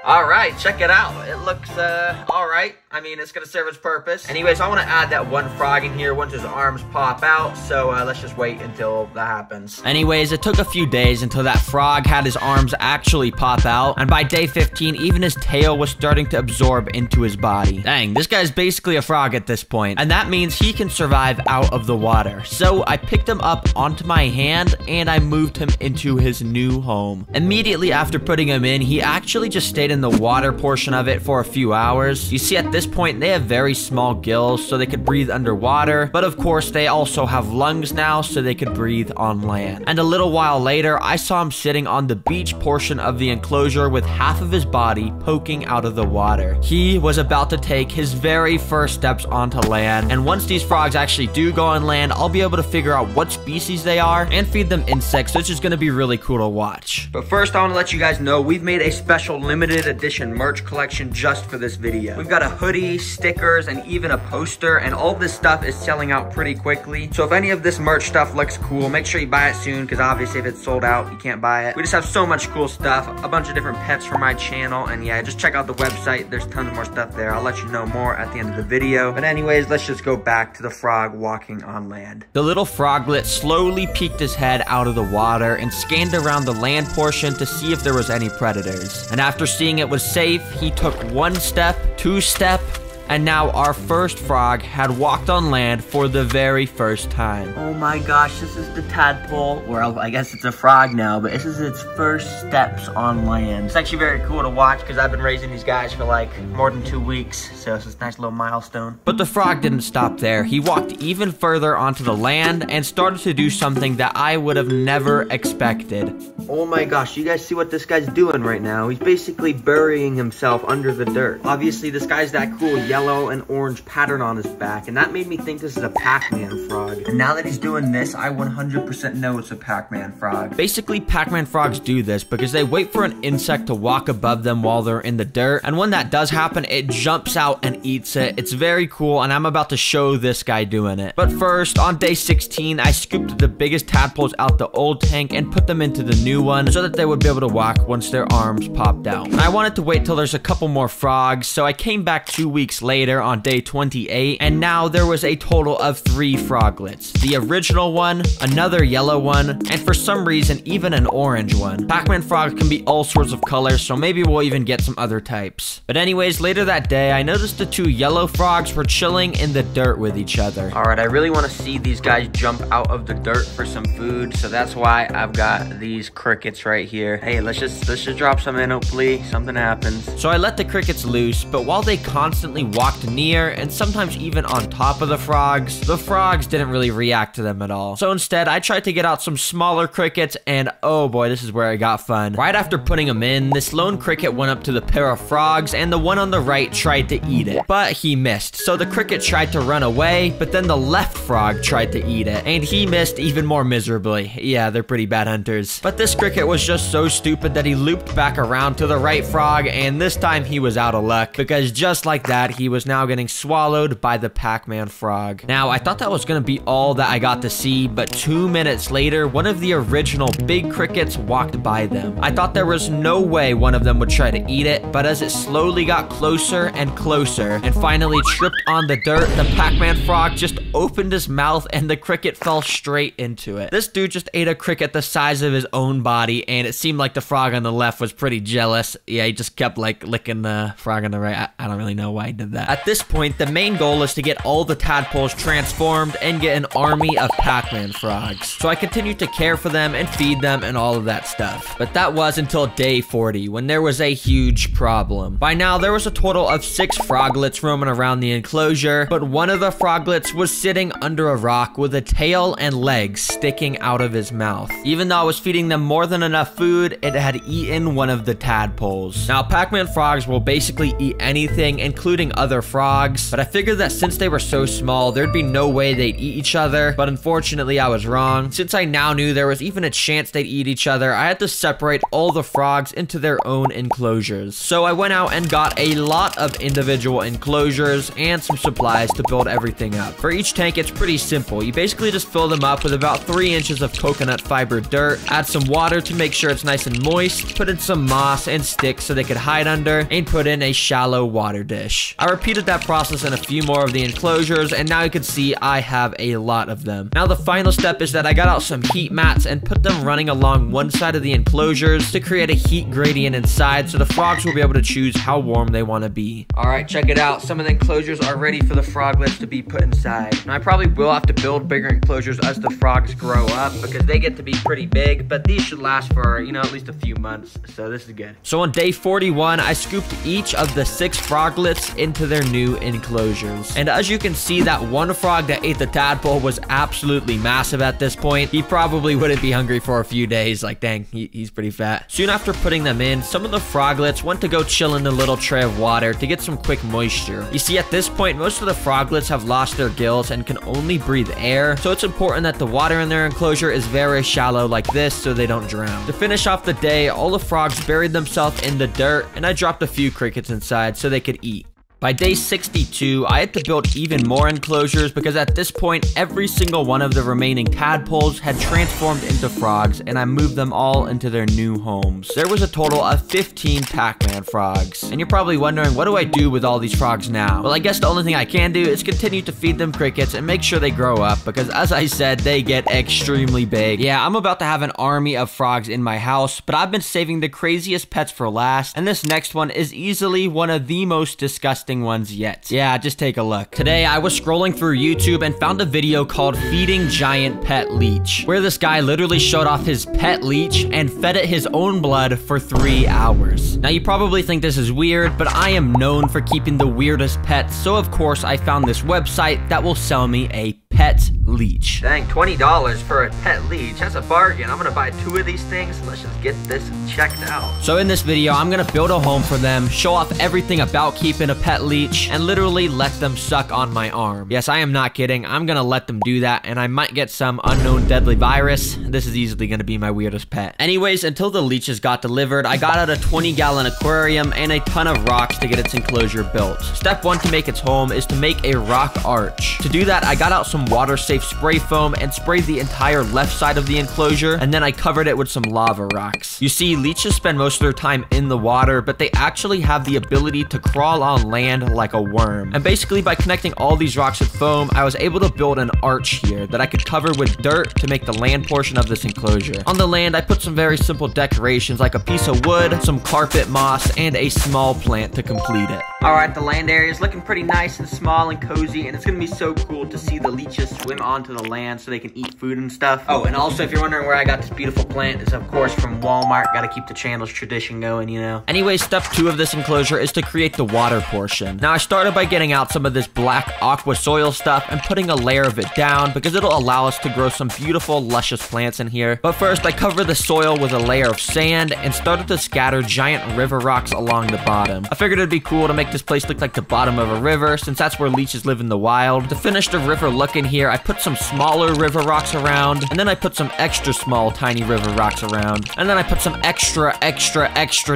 S1: Alright, check it out. It looks, alright. I mean, it's gonna serve its purpose. Anyways, I want to add that one frog in here once his arms pop out, so let's just wait until that happens. Anyways, it took a few days until that frog had his arms actually pop out, and by day 15, even his tail was starting to absorb into his body. Dang, this guy's basically a frog at this point, and that means he can survive out of the water. So I picked him up onto my hand, and I moved him into his new home. Immediately after putting him in, he actually just stayed in the water portion of it for a few hours. You see, at this point, they have very small gills, so they could breathe underwater, but of course, they also have lungs now, so they could breathe on land. And a little while later, I saw him sitting on the beach portion of the enclosure with half of his body poking out of the water. He was about to take his very first steps onto land, and once these frogs actually do go on land, I'll be able to figure out what species they are and feed them insects, which is going to be really cool to watch. But first, I want to let you guys know we've made a special limited edition merch collection just for this video. We've got a hoodie, stickers, and even a poster, and all this stuff is selling out pretty quickly. So if any of this merch stuff looks cool, make sure you buy it soon, because obviously if it's sold out, you can't buy it. We just have so much cool stuff, a bunch of different pets for my channel, and yeah, just check out the website. There's tons more stuff there. I'll let you know more at the end of the video. But anyways, let's just go back to the frog walking on land. The little froglet slowly peeked his head out of the water and scanned around the land portion to see if there was any predators. And after seeing it was safe, he took one step, two step, and now our first frog had walked on land for the very first time. Oh my gosh, this is the tadpole. Well, I guess it's a frog now, but this is its first steps on land. It's actually very cool to watch because I've been raising these guys for like more than 2 weeks, so it's a nice little milestone. But the frog didn't stop there. He walked even further onto the land and started to do something that I would have never expected. Oh my gosh, you guys see what this guy's doing right now? He's basically burying himself under the dirt. Obviously, this guy's that cool yellow and orange pattern on his back, and that made me think this is a Pac-Man frog. And now that he's doing this, I 100% know it's a Pac-Man frog. Basically, Pac-Man frogs do this because they wait for an insect to walk above them while they're in the dirt, and when that does happen, it jumps out and eats it. It's very cool, and I'm about to show this guy doing it. But first, on day 16, I scooped the biggest tadpoles out the old tank and put them into the new one so that they would be able to walk once their arms popped out. And I wanted to wait till there's a couple more frogs, so I came back 2 weeks later on day 28, and now there was a total of 3 froglets. The original one, another yellow one, and for some reason, even an orange one. Pac-Man frogs can be all sorts of colors, so maybe we'll even get some other types. But anyways, later that day, I noticed the 2 yellow frogs were chilling in the dirt with each other. Alright, I really want to see these guys jump out of the dirt for some food, so that's why I've got these crickets right here. Hey, let's just drop some in, hopefully something happens. So I let the crickets loose, but while they constantly walked near and sometimes even on top of the frogs didn't really react to them at all. So instead, I tried to get out some smaller crickets, and oh boy, this is where it got fun. Right after putting them in, this lone cricket went up to the pair of frogs, and the one on the right tried to eat it, but he missed. So the cricket tried to run away, but then the left frog tried to eat it, and he missed even more miserably. Yeah, they're pretty bad hunters. But this cricket was just so stupid that he looped back around to the right frog, and this time he was out of luck, because just like that, he was now getting swallowed by the Pac-Man frog. Now, I thought that was gonna be all that I got to see, but 2 minutes later, one of the original big crickets walked by them. I thought there was no way one of them would try to eat it, but as it slowly got closer and closer, and finally tripped on the dirt, the Pac-Man frog just opened his mouth, and the cricket fell straight into it. This dude just ate a cricket the size of his own body, and it seemed like the frog on the left was pretty jealous. Yeah, he just kept like licking the frog on the right. I don't really know why he did that. At this point, the main goal is to get all the tadpoles transformed and get an army of Pac-Man frogs. So I continued to care for them and feed them and all of that stuff. But that was until day 40, when there was a huge problem. By now, there was a total of 6 froglets roaming around the enclosure, but one of the froglets was sitting under a rock with a tail and legs sticking out of his mouth. Even though I was feeding them more than enough food, it had eaten one of the tadpoles. Now, Pac-Man frogs will basically eat anything, including other other frogs, but I figured that since they were so small, there'd be no way they'd eat each other, but unfortunately I was wrong. Since I now knew there was even a chance they'd eat each other, I had to separate all the frogs into their own enclosures. So I went out and got a lot of individual enclosures and some supplies to build everything up. For each tank, it's pretty simple. You basically just fill them up with about 3 inches of coconut fiber dirt, add some water to make sure it's nice and moist, put in some moss and sticks so they could hide under, and put in a shallow water dish. I repeated that process in a few more of the enclosures, and now you can see I have a lot of them. Now the final step is that I got out some heat mats and put them running along one side of the enclosures to create a heat gradient inside so the frogs will be able to choose how warm they want to be. Alright, check it out. Some of the enclosures are ready for the froglets to be put inside. Now I probably will have to build bigger enclosures as the frogs grow up because they get to be pretty big, but these should last for, you know, at least a few months, so this is good. So on day 41, I scooped each of the 6 froglets into their new enclosures. And as you can see, that one frog that ate the tadpole was absolutely massive at this point. He probably wouldn't be hungry for a few days. Like, dang, he's pretty fat. Soon after putting them in, some of the froglets went to go chill in the little tray of water to get some quick moisture. You see, at this point, most of the froglets have lost their gills and can only breathe air, so it's important that the water in their enclosure is very shallow like this so they don't drown. To finish off the day, all the frogs buried themselves in the dirt, and I dropped a few crickets inside so they could eat. By day 62, I had to build even more enclosures because at this point, every single one of the remaining tadpoles had transformed into frogs, and I moved them all into their new homes. There was a total of 15 Pac-Man frogs. And you're probably wondering, what do I do with all these frogs now? Well, I guess the only thing I can do is continue to feed them crickets and make sure they grow up because, as I said, they get extremely big. Yeah, I'm about to have an army of frogs in my house, but I've been saving the craziest pets for last, and this next one is easily one of the most disgusting ones yet. Yeah, just take a look. Today, I was scrolling through YouTube and found a video called Feeding Giant Pet Leech, where this guy literally showed off his pet leech and fed it his own blood for 3 hours. Now, you probably think this is weird, but I am known for keeping the weirdest pets, so of course, I found this website that will sell me a pet leech. Dang, $20 for a pet leech. That's a bargain. I'm gonna buy 2 of these things. Let's just get this checked out. So in this video, I'm gonna build a home for them, show off everything about keeping a pet leech, and literally let them suck on my arm. Yes, I am not kidding. I'm gonna let them do that, and I might get some unknown deadly virus. This is easily gonna be my weirdest pet. Anyways, until the leeches got delivered, I got out a 20-gallon aquarium and a ton of rocks to get its enclosure built. Step 1 to make its home is to make a rock arch. To do that, I got out some water-safe spray foam and sprayed the entire left side of the enclosure, and then I covered it with some lava rocks. You see, leeches spend most of their time in the water, but they actually have the ability to crawl on land like a worm. And basically, by connecting all these rocks with foam, I was able to build an arch here that I could cover with dirt to make the land portion of this enclosure. On the land, I put some very simple decorations like a piece of wood, some carpet moss, and a small plant to complete it. Alright, the land area is looking pretty nice and small and cozy, and it's gonna be so cool to see the leeches swim onto the land so they can eat food and stuff. Oh, and also, if you're wondering where I got this beautiful plant, it's of course from Walmart. Gotta keep the Chandler's tradition going, you know. Anyway, step 2 of this enclosure is to create the water portion. Now, I started by getting out some of this black aqua soil stuff and putting a layer of it down because it'll allow us to grow some beautiful, luscious plants in here. But first, I covered the soil with a layer of sand and started to scatter giant river rocks along the bottom. I figured it'd be cool to make this place look like the bottom of a river, since that's where leeches live in the wild. To finish the river look in here, I put some smaller river rocks around, and then I put some extra small tiny river rocks around, and then I put some extra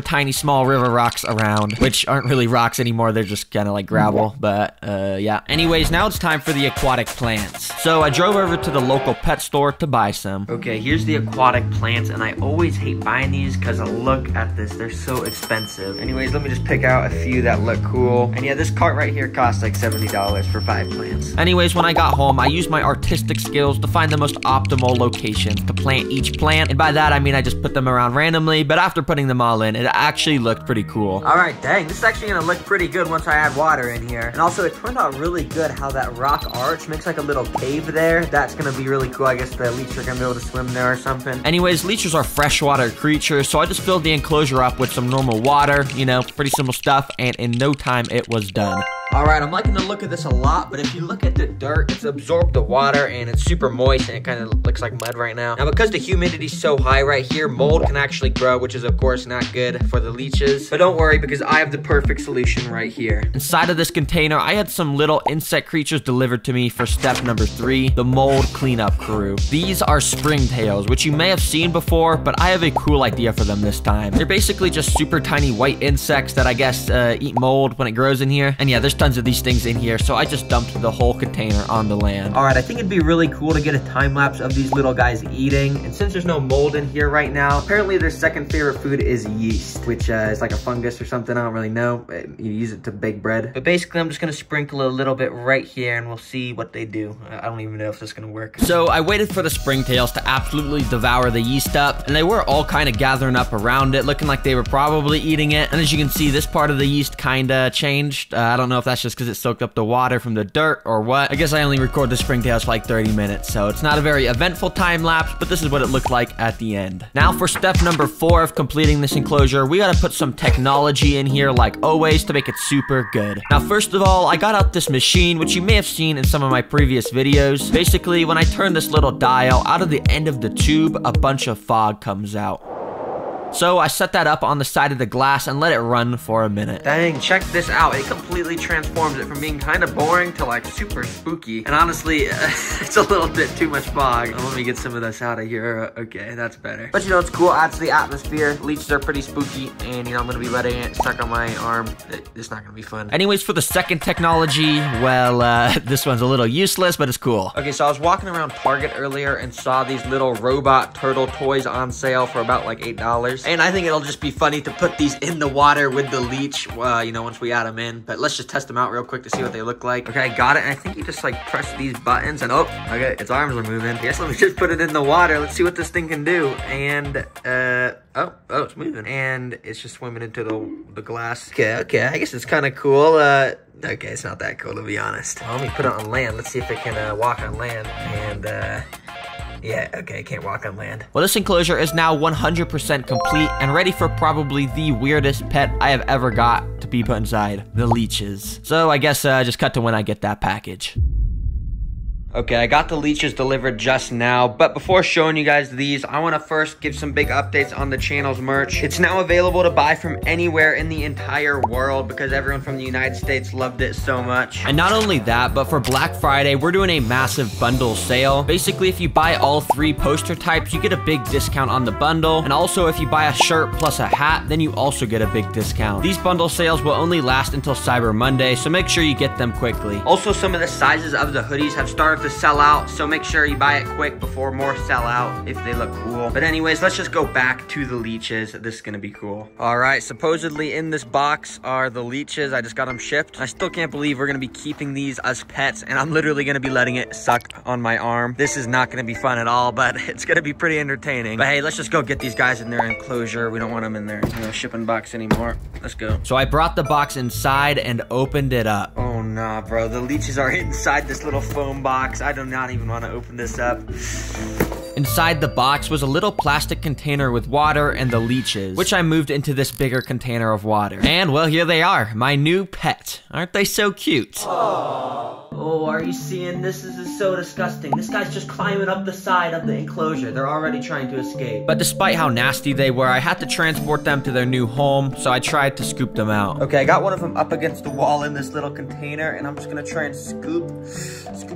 S1: tiny small river rocks around, which aren't really rocks anymore, they're just kind of like gravel, but yeah. Anyways, now it's time for the aquatic plants. So I drove over to the local pet store to buy some. Okay, here's the aquatic plants, and I always hate buying these because look at this, they're so expensive. Anyways, let me just pick out a few that look cool. And yeah, this cart right here costs like $70 for 5 plants. Anyways, when I got home, I used my artistic skills to find the most optimal locations to plant each plant. And by that, I mean I just put them around randomly, but after putting them all in, it actually looked pretty cool. Alright, dang, this is actually gonna look pretty good once I add water in here. And also, it turned out really good how that rock arch makes like a little cave there. That's gonna be really cool. I guess the leeches are gonna be able to swim there or something. Anyways, leeches are freshwater creatures, so I just filled the enclosure up with some normal water, you know, pretty simple stuff, and in no time, it was done. Alright, I'm liking the look of this a lot, but if you look at the dirt, it's absorbed the water and it's super moist and it kind of looks like mud right now. Now, because the humidity's so high right here, mold can actually grow, which is of course not good for the leeches. But don't worry, because I have the perfect solution right here. Inside of this container, I had some little insect creatures delivered to me for step number 3, the mold cleanup crew. These are springtails, which you may have seen before, but I have a cool idea for them this time. They're basically just super tiny white insects that I guess eat mold when it grows in here. And yeah, there's tons of these things in here, so I just dumped the whole container on the land. All right, I think it'd be really cool to get a time lapse of these little guys eating. And since there's no mold in here right now, apparently their second favorite food is yeast, which is like a fungus or something. I don't really know. You use it to bake bread. But basically, I'm just gonna sprinkle a little bit right here, and we'll see what they do. I don't even know if this is gonna work. So I waited for the springtails to absolutely devour the yeast up, and they were all kind of gathering up around it, looking like they were probably eating it. And as you can see, this part of the yeast kind of changed. I don't know if that's just because it soaked up the water from the dirt or what. I guess I only record the springtails for like 30 minutes, so it's not a very eventful time lapse, but this is what it looked like at the end. Now for step number 4 of completing this enclosure, we gotta put some technology in here like always to make it super good. Now first of all, I got out this machine, which you may have seen in some of my previous videos. Basically, when I turn this little dial, out of the end of the tube, a bunch of fog comes out. So I set that up on the side of the glass and let it run for a minute. Dang, check this out. It completely transforms it from being kind of boring to like super spooky. And honestly, it's a little bit too much fog. Let me get some of this out of here. Okay, that's better. But you know, it's cool. Adds to the atmosphere. Leeches are pretty spooky. And you know, I'm going to be letting it stuck on my arm. It's not going to be fun. Anyways, for the second technology, well, this one's a little useless, but it's cool. Okay, so I was walking around Target earlier and saw these little robot turtle toys on sale for about like $8. And I think it'll just be funny to put these in the water with the leech, you know, once we add them in. But let's just test them out real quick to see what they look like. Okay, I got it. And I think you just like press these buttons and oh, okay, its arms are moving. I guess let me just put it in the water. Let's see what this thing can do. And, oh, it's moving. And it's just swimming into the glass. Okay, I guess it's kind of cool. Okay, it's not that cool to be honest. Well, let me put it on land. Let's see if it can walk on land. And, yeah, okay, can't walk on land. Well, this enclosure is now 100% complete and ready for probably the weirdest pet I have ever got to be put inside, the leeches. So I guess just cut to when I get that package. Okay, I got the leeches delivered just now, but before showing you guys these, I want to first give some big updates on the channel's merch. It's now available to buy from anywhere in the entire world because everyone from the United States loved it so much. And not only that, but for Black Friday, we're doing a massive bundle sale. Basically, if you buy all 3 poster types, you get a big discount on the bundle. And also, if you buy a shirt plus a hat, then you also get a big discount. These bundle sales will only last until Cyber Monday, so make sure you get them quickly. Also, some of the sizes of the hoodies have started to sell out, so make sure you buy it quick before more sell out if they look cool. But anyways, let's just go back to the leeches. This is gonna be cool. All right, supposedly in this box are the leeches. I just got them shipped. I still can't believe we're gonna be keeping these as pets, and I'm literally gonna be letting it suck on my arm. This is not gonna be fun at all, but it's gonna be pretty entertaining. But hey, let's just go get these guys in their enclosure. We don't want them in their, you know, shipping box anymore. Let's go. So I brought the box inside and opened it up. Oh nah, bro, the leeches are inside this little foam box. I do not even want to open this up. Inside the box was a little plastic container with water and the leeches, which I moved into this bigger container of water. And well, here they are, my new pet. Aren't they so cute? Aww. Oh, are you seeing this? This is so disgusting. This guy's just climbing up the side of the enclosure. They're already trying to escape. But despite how nasty they were, I had to transport them to their new home, so I tried to scoop them out. Okay, I got one of them up against the wall in this little container, and I'm just gonna try and scoop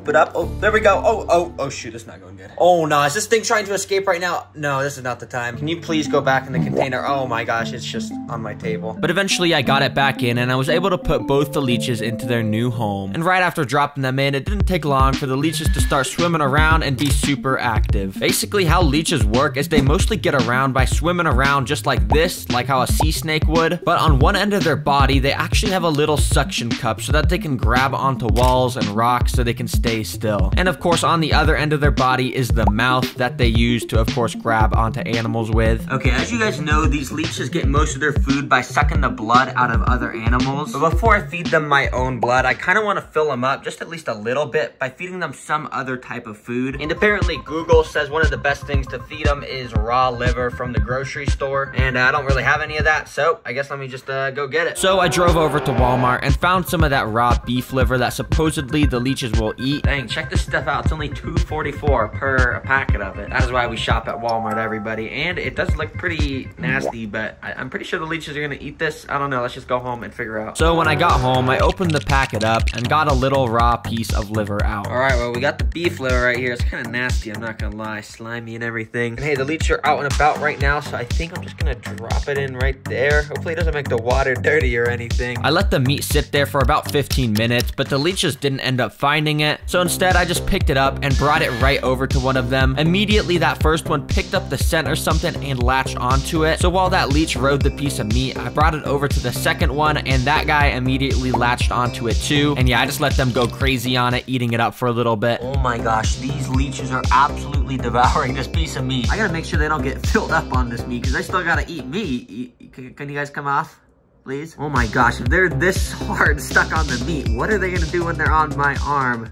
S1: it up. Oh, there we go. Oh, shoot, it's not going good. Oh, no, is this thing trying to escape right now? No, this is not the time. Can you please go back in the container? Oh my gosh, it's just on my table. But eventually I got it back in, and I was able to put both the leeches into their new home. And right after dropping them in, it didn't take long for the leeches to start swimming around and be super active. Basically, how leeches work is they mostly get around by swimming around just like this, like how a sea snake would. But on one end of their body, they actually have a little suction cup so that they can grab onto walls and rocks so they can stay still. And of course, on the other end of their body is the mouth that they use to, of course, grab onto animals with. Okay, as you guys know, these leeches get most of their food by sucking the blood out of other animals. But before I feed them my own blood, I kind of want to fill them up just just at least a little bit by feeding them some other type of food. And apparently Google says one of the best things to feed them is raw liver from the grocery store. And I don't really have any of that, so I guess let me just go get it. So I drove over to Walmart and found some of that raw beef liver that supposedly the leeches will eat. Dang, check this stuff out. It's only $2.44 per packet of it. That is why we shop at Walmart, everybody. And it does look pretty nasty, but I'm pretty sure the leeches are gonna eat this. I don't know, let's just go home and figure out. So when I got home, I opened the packet up and got a little raw piece of liver out. All right, well, we got the beef liver right here. It's kind of nasty, I'm not gonna lie, slimy and everything. And hey, the leeches are out and about right now, so I think I'm just gonna drop it in right there. Hopefully it doesn't make the water dirty or anything. I let the meat sit there for about 15 minutes, but the leeches didn't end up finding it. So instead, I just picked it up and brought it right over to one of them. Immediately, that first one picked up the scent or something and latched onto it. So while that leech rode the piece of meat, I brought it over to the second one, and that guy immediately latched onto it too. And yeah, I just let them go crazy on it, eating it up for a little bit. Oh my gosh, these leeches are absolutely devouring this piece of meat. I gotta make sure they don't get filled up on this meat, because I still gotta eat meat. Can you guys come off, please? Oh my gosh, if they're this hard stuck on the meat, what are they gonna do when they're on my arm?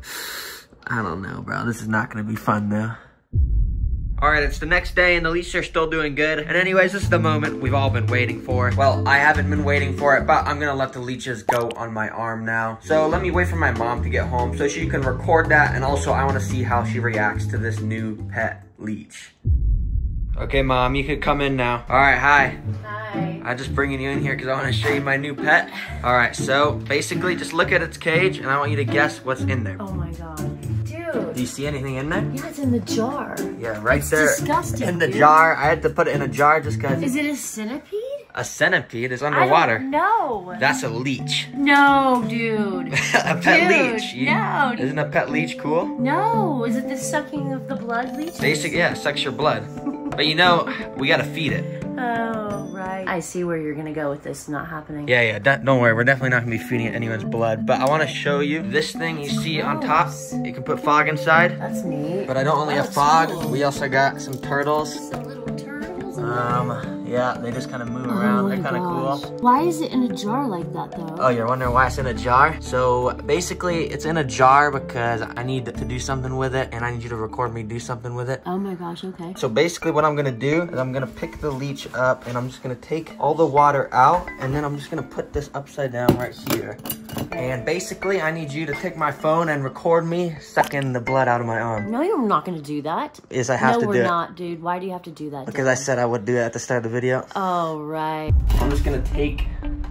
S1: I don't know, bro. This is not gonna be fun though. All right, it's the next day and the leeches are still doing good. And anyways, this is the moment we've all been waiting for. Well, I haven't been waiting for it, but I'm gonna let the leeches go on my arm now. So let me wait for my mom to get home so she can record that. And also I wanna see how she reacts to this new pet leech. Okay, Mom, you could come in now. All right, hi.
S3: Hi.
S1: I'm just bringing you in here because I want to show you my new pet. All right, so basically just look at its cage and I want you to guess what's in there.
S3: Oh my god. Dude.
S1: Do you see anything in there?
S3: Yeah, it's in the jar.
S1: Yeah, right there.
S3: Disgusting,
S1: in the
S3: dude.
S1: jar. I had to put it in a jar just because.
S3: Is it a centipede?
S1: A centipede is underwater.
S3: No.
S1: That's a leech.
S3: No, dude.
S1: A pet leech.
S3: No.
S1: Isn't a pet leech cool?
S3: No. Is it the sucking of the blood leech?
S1: Basic, yeah, sucks your blood. But you know, we gotta feed it.
S3: Oh, right. I see where you're gonna go with this not happening.
S1: Yeah, don't worry. We're definitely not gonna be feeding it anyone's blood. But I want to show you this thing you see on top. You can put fog inside.
S3: That's neat.
S1: But I don't only have fog. We also got some turtles.
S3: Some little turtles.
S1: Yeah, they just kind of move around. They're kind of cool.
S3: Why is it in a jar like that, though?
S1: Oh, you're wondering why it's in a jar? So basically, it's in a jar because I need to do something with it, and I need you to record me do something with it.
S3: Oh my gosh, okay.
S1: So basically what I'm gonna do is I'm gonna pick the leech up, and I'm just gonna take all the water out, and then I'm just gonna put this upside down right here. And basically, I need you to take my phone and record me sucking the blood out of my arm.
S3: No, you're not going to do that.
S1: Yes, I have to do it.
S3: No, we're not, dude. Why do you have to do that?
S1: Because I said I would do it at the start of the video.
S3: Oh, right.
S1: I'm just going to take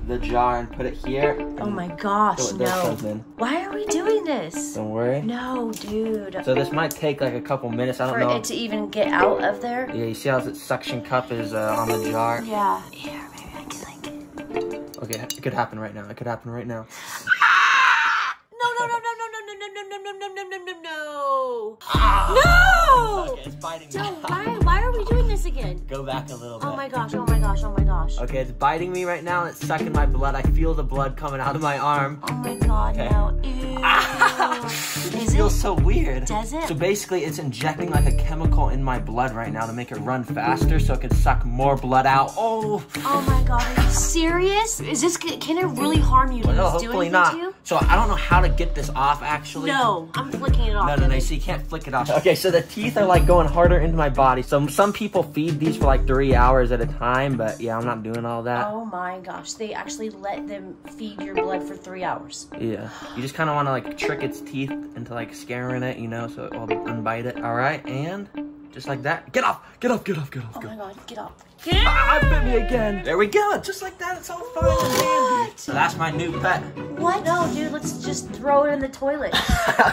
S1: the jar and put it here.
S3: Oh my gosh, no. Why are we doing this?
S1: Don't worry.
S3: No, dude.
S1: So this might take like a couple minutes. I don't know.
S3: For it to even get out of there?
S1: Yeah, you see how its suction cup is on the jar?
S3: Yeah. Here, maybe I can like it.
S1: Okay, it could happen right now. It could happen right now.
S3: No! No!
S1: Okay, it's biting me.
S3: Dude, why are we doing this again?
S1: Go back a little bit.
S3: Oh my gosh, oh my gosh, oh my gosh.
S1: Okay, it's biting me right now and it's sucking my blood. I feel the blood coming out of my arm.
S3: Oh my god,
S1: okay.
S3: no. Ew.
S1: It feels so weird.
S3: Does it?
S1: So basically, it's injecting like a chemical in my blood right now to make it run faster so it can suck more blood out. Oh!
S3: Oh my god, are you serious? Is this, can it really harm you?
S1: No, hopefully not. So I don't know how to get this off actually.
S3: No, I'm flicking it off.
S1: No, so you can't flick it off. Okay, so the teeth are like going harder into my body. So some people feed these for like 3 hours at a time, but yeah, I'm not doing all that.
S3: Oh my gosh, they actually let them feed your blood for 3 hours.
S1: Yeah, you just kind of want to like trick its teeth into like scaring it, you know, so it will unbite it. All right, and just like that. Get off, get off, get off, get off.
S3: Oh my god, get off.
S1: Ah, it bit me again. There we go, just like that, it's all fine and dandy. So that's my new pet.
S3: What? No, dude, let's just throw it in the toilet.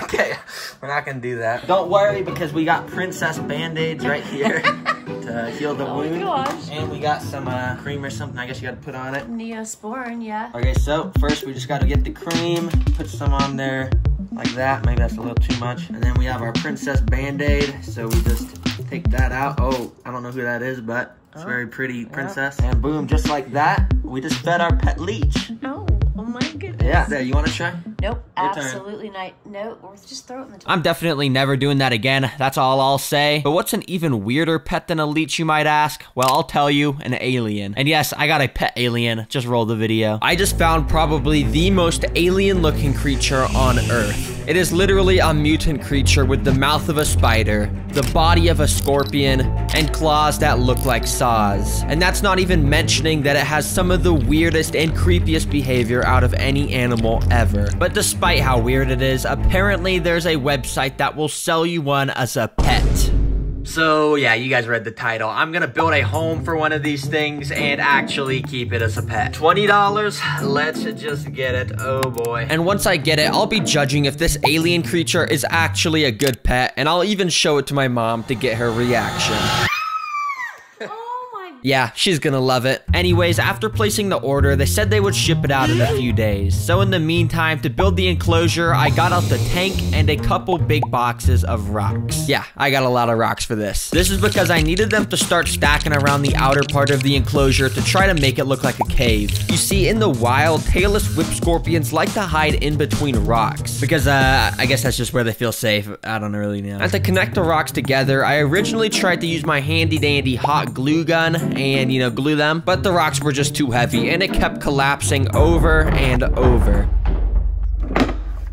S1: Okay, we're not gonna do that. Don't worry, because we got princess band-aids right here to heal the wound.
S3: Oh my gosh.
S1: And we got some cream or something I guess you gotta put on it.
S3: Neosporin, yeah.
S1: Okay, so first we just gotta get the cream, put some on there like that. Maybe that's a little too much. And then we have our princess band-aid, so we just take that out. Oh, I don't know who that is, but it's a very pretty princess. And boom, just like that, we just fed our pet leech.
S3: Oh my goodness.
S1: Yeah, there, you wanna try?
S3: Nope,
S1: Your
S3: absolutely not. No, or just throw it in the toilet.
S1: I'm definitely never doing that again. That's all I'll say. But what's an even weirder pet than a leech, you might ask? Well, I'll tell you, an alien. And yes, I got a pet alien. Just roll the video. I just found probably the most alien looking creature on Earth. It is literally a mutant creature with the mouth of a spider, the body of a scorpion, and claws that look like saws. And that's not even mentioning that it has some of the weirdest and creepiest behavior out of any animal ever. But despite how weird it is, apparently there's a website that will sell you one as a pet. So yeah, you guys read the title. I'm gonna build a home for one of these things and actually keep it as a pet. $20, let's just get it, oh boy. And once I get it, I'll be judging if this alien creature is actually a good pet, and I'll even show it to my mom to get her reaction. Yeah, she's gonna love it. Anyways, after placing the order, they said they would ship it out in a few days. So in the meantime, to build the enclosure, I got out the tank and a couple big boxes of rocks. Yeah, I got a lot of rocks for this. This is because I needed them to start stacking around the outer part of the enclosure to try to make it look like a cave. You see, in the wild, tailless whip scorpions like to hide in between rocks because, I guess that's just where they feel safe. I don't really know. And to connect the rocks together, I originally tried to use my handy dandy hot glue gun and, you know, glue them, but the rocks were just too heavy and it kept collapsing over and over.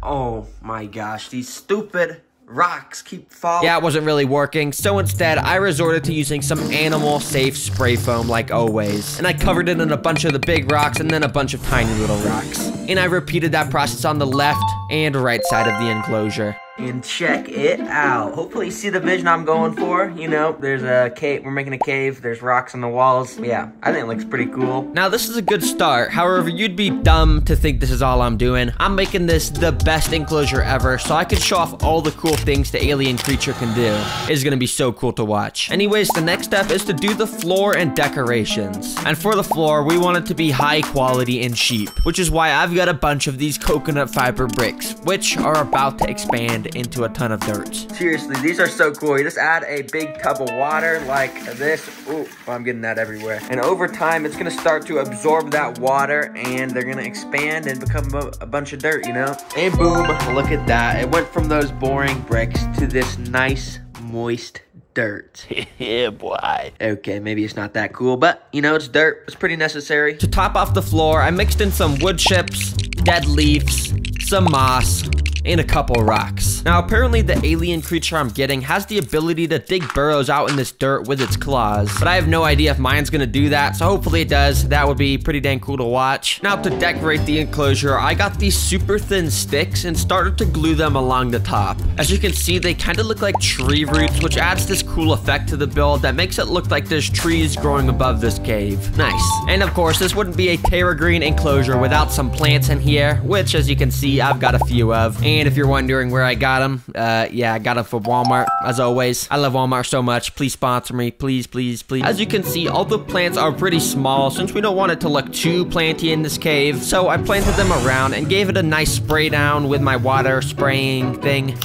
S1: Oh my gosh, these stupid rocks keep falling. Yeah, it wasn't really working, so instead I resorted to using some animal safe spray foam like always, and I covered it in a bunch of the big rocks and then a bunch of tiny little rocks, and I repeated that process on the left and right side of the enclosure. And check it out. Hopefully you see the vision I'm going for. You know, there's a cave. We're making a cave. There's rocks on the walls. Yeah, I think it looks pretty cool. Now, this is a good start. However, you'd be dumb to think this is all I'm doing. I'm making this the best enclosure ever, so I can show off all the cool things the alien creature can do. It's gonna be so cool to watch. Anyways, the next step is to do the floor and decorations. And for the floor, we want it to be high quality and cheap, which is why I've got a bunch of these coconut fiber bricks, which are about to expand into a ton of dirt. Seriously, these are so cool. You just add a big tub of water like this. Ooh, I'm getting that everywhere. And over time, it's gonna start to absorb that water and they're gonna expand and become a bunch of dirt, you know? And boom, look at that. It went from those boring bricks to this nice, moist dirt. Yeah, boy. Okay, maybe it's not that cool, but you know, it's dirt. It's pretty necessary. To top off the floor, I mixed in some wood chips, dead leaves, some moss, and a couple rocks. Now, apparently the alien creature I'm getting has the ability to dig burrows out in this dirt with its claws, but I have no idea if mine's gonna do that, so hopefully it does. That would be pretty dang cool to watch. Now, to decorate the enclosure, I got these super thin sticks and started to glue them along the top. As you can see, they kind of look like tree roots, which adds this cool effect to the build that makes it look like there's trees growing above this cave. Nice. And of course, this wouldn't be a TerraGreen enclosure without some plants in here, which, as you can see, I've got a few of. And if you're wondering where I got them, yeah, I got them from Walmart, as always. I love Walmart so much. Please sponsor me. Please, please, please. As you can see, all the plants are pretty small since we don't want it to look too planty in this cave. So I planted them around and gave it a nice spray down with my water spraying thing.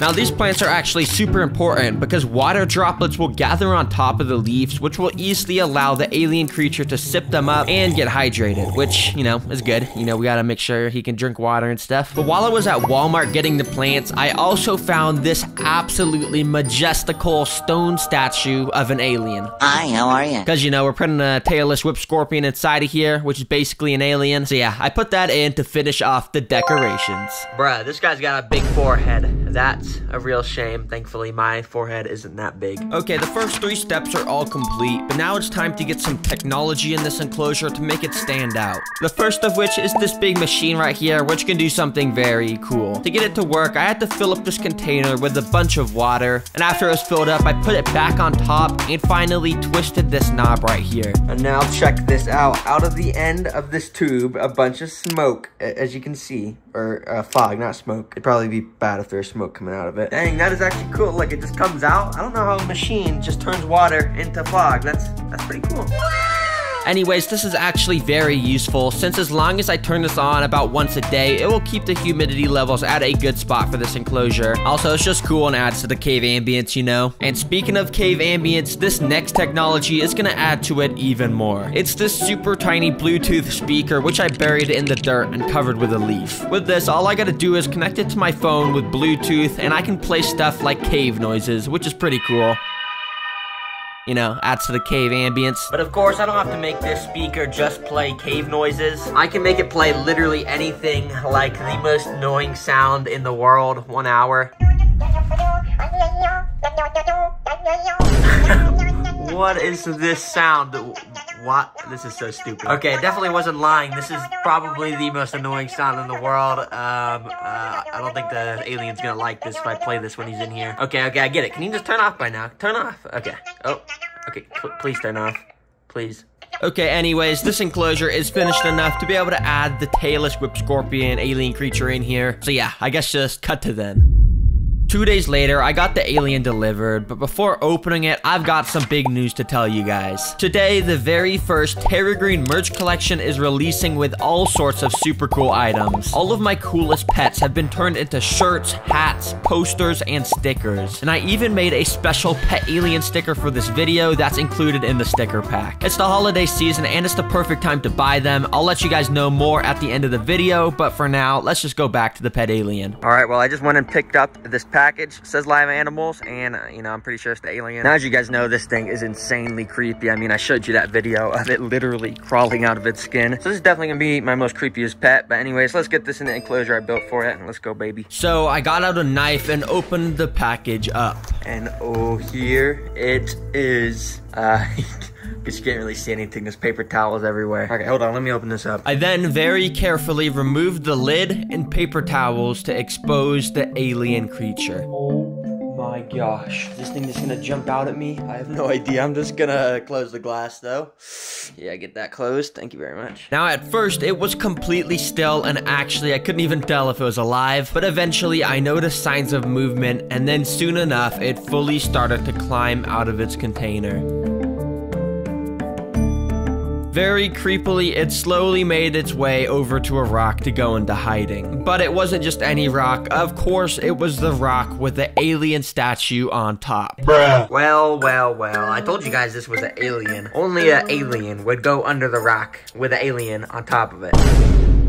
S1: Now, these plants are actually super important because water droplets will gather on top of the leaves, which will easily allow the alien creature to sip them up and get hydrated, which, you know, is good. You know, we gotta make sure he can drink water and stuff. But while I was at Walmart getting the plants, I also found this absolutely majestical stone statue of an alien.
S7: Hi, how are you?
S1: Because, you know, we're putting a tailless whip scorpion inside of here, which is basically an alien. So yeah, I put that in to finish off the decorations. Bruh, this guy's got a big forehead. That's a real shame. Thankfully, my forehead isn't that big. Okay, the first 3 steps are all complete, but now it's time to get some technology in this enclosure to make it stand out. The first of which is this big machine right here, which can do something very cool. To get it to work, I had to fill up this container with a bunch of water, and after it was filled up, I put it back on top and finally twisted this knob right here. And now check this out. Out of the end of this tube, a bunch of smoke, as you can see, or fog, not smoke. It'd probably be bad if there's smoke coming out of it. Dang, that is actually cool. Look, it just comes out. I don't know how a machine just turns water into fog. That's pretty cool. Anyways, this is actually very useful since as long as I turn this on about once a day, it will keep the humidity levels at a good spot for this enclosure. Also, it's just cool and adds to the cave ambience, you know? And speaking of cave ambience, this next technology is gonna add to it even more. It's this super tiny Bluetooth speaker, which I buried in the dirt and covered with a leaf. With this, all I gotta do is connect it to my phone with Bluetooth, and I can play stuff like cave noises, which is pretty cool. you know, adds to the cave ambience. But of course, I don't have to make this speaker just play cave noises. I can make it play literally anything, like the most annoying sound in the world. 1 hour. What is this sound? What? This is so stupid. Okay, it definitely wasn't lying. This is probably the most annoying sound in the world. I don't think the alien's gonna like this if I play this when he's in here. Okay, I get it. Can you just turn off by now? Turn off. Okay. Oh, okay. Please turn off. Please. Okay, anyways, this enclosure is finished enough to be able to add the tailless whip scorpion alien creature in here. So yeah, I guess just cut to then. 2 days later, I got the alien delivered, but before opening it, I've got some big news to tell you guys. Today, the very first TerraGreen merch collection is releasing with all sorts of super cool items. All of my coolest pets have been turned into shirts, hats, posters, and stickers. And I even made a special pet alien sticker for this video that's included in the sticker pack. It's the holiday season and it's the perfect time to buy them. I'll let you guys know more at the end of the video, but for now, let's just go back to the pet alien. Alright, well, I just went and picked up this package. It says live animals, and you know, I'm pretty sure it's the alien. Now, as you guys know, this thing is insanely creepy. I mean, I showed you that video of it literally crawling out of its skin. So this is definitely gonna be my most creepiest pet. But anyways, let's get this in the enclosure I built for it, and let's go, baby. So I got out a knife and opened the package up, and oh, here it is. Because you can't really see anything. There's paper towels everywhere. Okay, hold on. Let me open this up. I then very carefully removed the lid and paper towels to expose the alien creature. Oh my gosh. Is this thing just gonna jump out at me? I have no idea. I'm just gonna close the glass, though. Yeah, get that closed. Thank you very much. Now, at first, it was completely still, and actually, I couldn't even tell if it was alive. But eventually, I noticed signs of movement, and then soon enough, it fully started to climb out of its container. Very creepily, it slowly made its way over to a rock to go into hiding. But it wasn't just any rock. Of course, it was the rock with the alien statue on top. Bruh. Well. I told you guys this was an alien. Only an alien would go under the rock with an alien on top of it.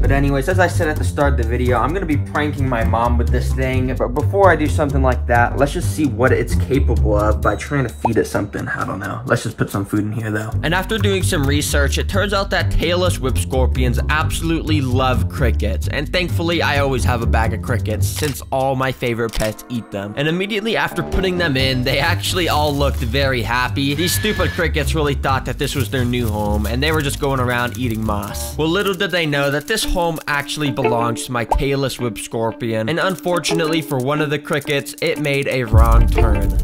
S1: But anyways, as I said at the start of the video, I'm gonna be pranking my mom with this thing. But before I do something like that, let's just see what it's capable of by trying to feed it something. I don't know. Let's just put some food in here, though. And after doing some research, it turns out that tailless whip scorpions absolutely love crickets. And thankfully, I always have a bag of crickets, since all my favorite pets eat them. And immediately after putting them in, they actually all looked very happy. These stupid crickets really thought that this was their new home, and they were just going around eating moss. Well, little did they know that this home actually belongs to my tailless whip scorpion, and unfortunately for one of the crickets, it made a wrong turn.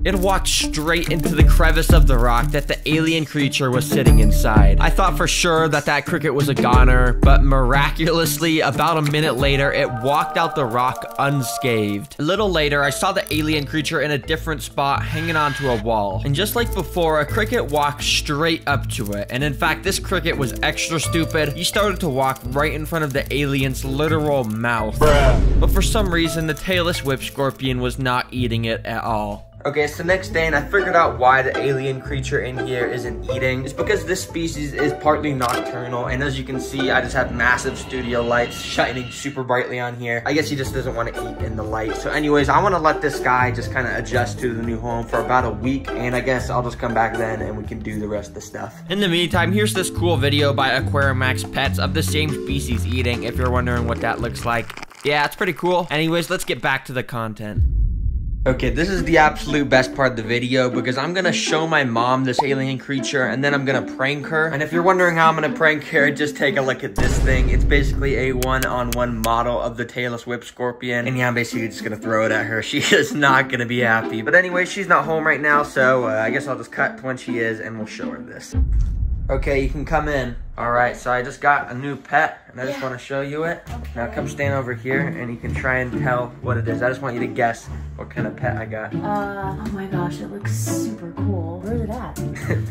S1: It walked straight into the crevice of the rock that the alien creature was sitting inside. I thought for sure that that cricket was a goner, but miraculously, about a minute later, it walked out the rock unscathed. A little later, I saw the alien creature in a different spot hanging onto a wall. And just like before, a cricket walked straight up to it. And in fact, this cricket was extra stupid. He started to walk right in front of the alien's literal mouth. Bruh. But for some reason, the tailless whip scorpion was not eating it at all. Okay, it's the next day, and I figured out why the alien creature in here isn't eating. It's because this species is partly nocturnal, and as you can see, I just have massive studio lights shining super brightly on here. I guess he just doesn't want to eat in the light. So anyways, I want to let this guy just kind of adjust to the new home for about a week, and I guess I'll just come back then, and we can do the rest of the stuff. In the meantime, here's this cool video by Aquarimax Pets of the same species eating, if you're wondering what that looks like. Yeah, it's pretty cool. Anyways, let's get back to the content. Okay, this is the absolute best part of the video because I'm gonna show my mom this alien creature and then I'm gonna prank her. And if you're wondering how I'm gonna prank her, just take a look at this thing. It's basically a one-on-one model of the tailless whip scorpion. And yeah, I'm basically just gonna throw it at her. She is not gonna be happy. But anyway, she's not home right now, so I guess I'll just cut to when she is and we'll show her this. Okay, you can come in. All right, so I just got a new pet, and I just want to show you it. Okay. Now come stand over here, and you can try and tell what it is. I just want you to guess what kind of pet I got.
S3: Oh my gosh, it looks super cool. Where's it at?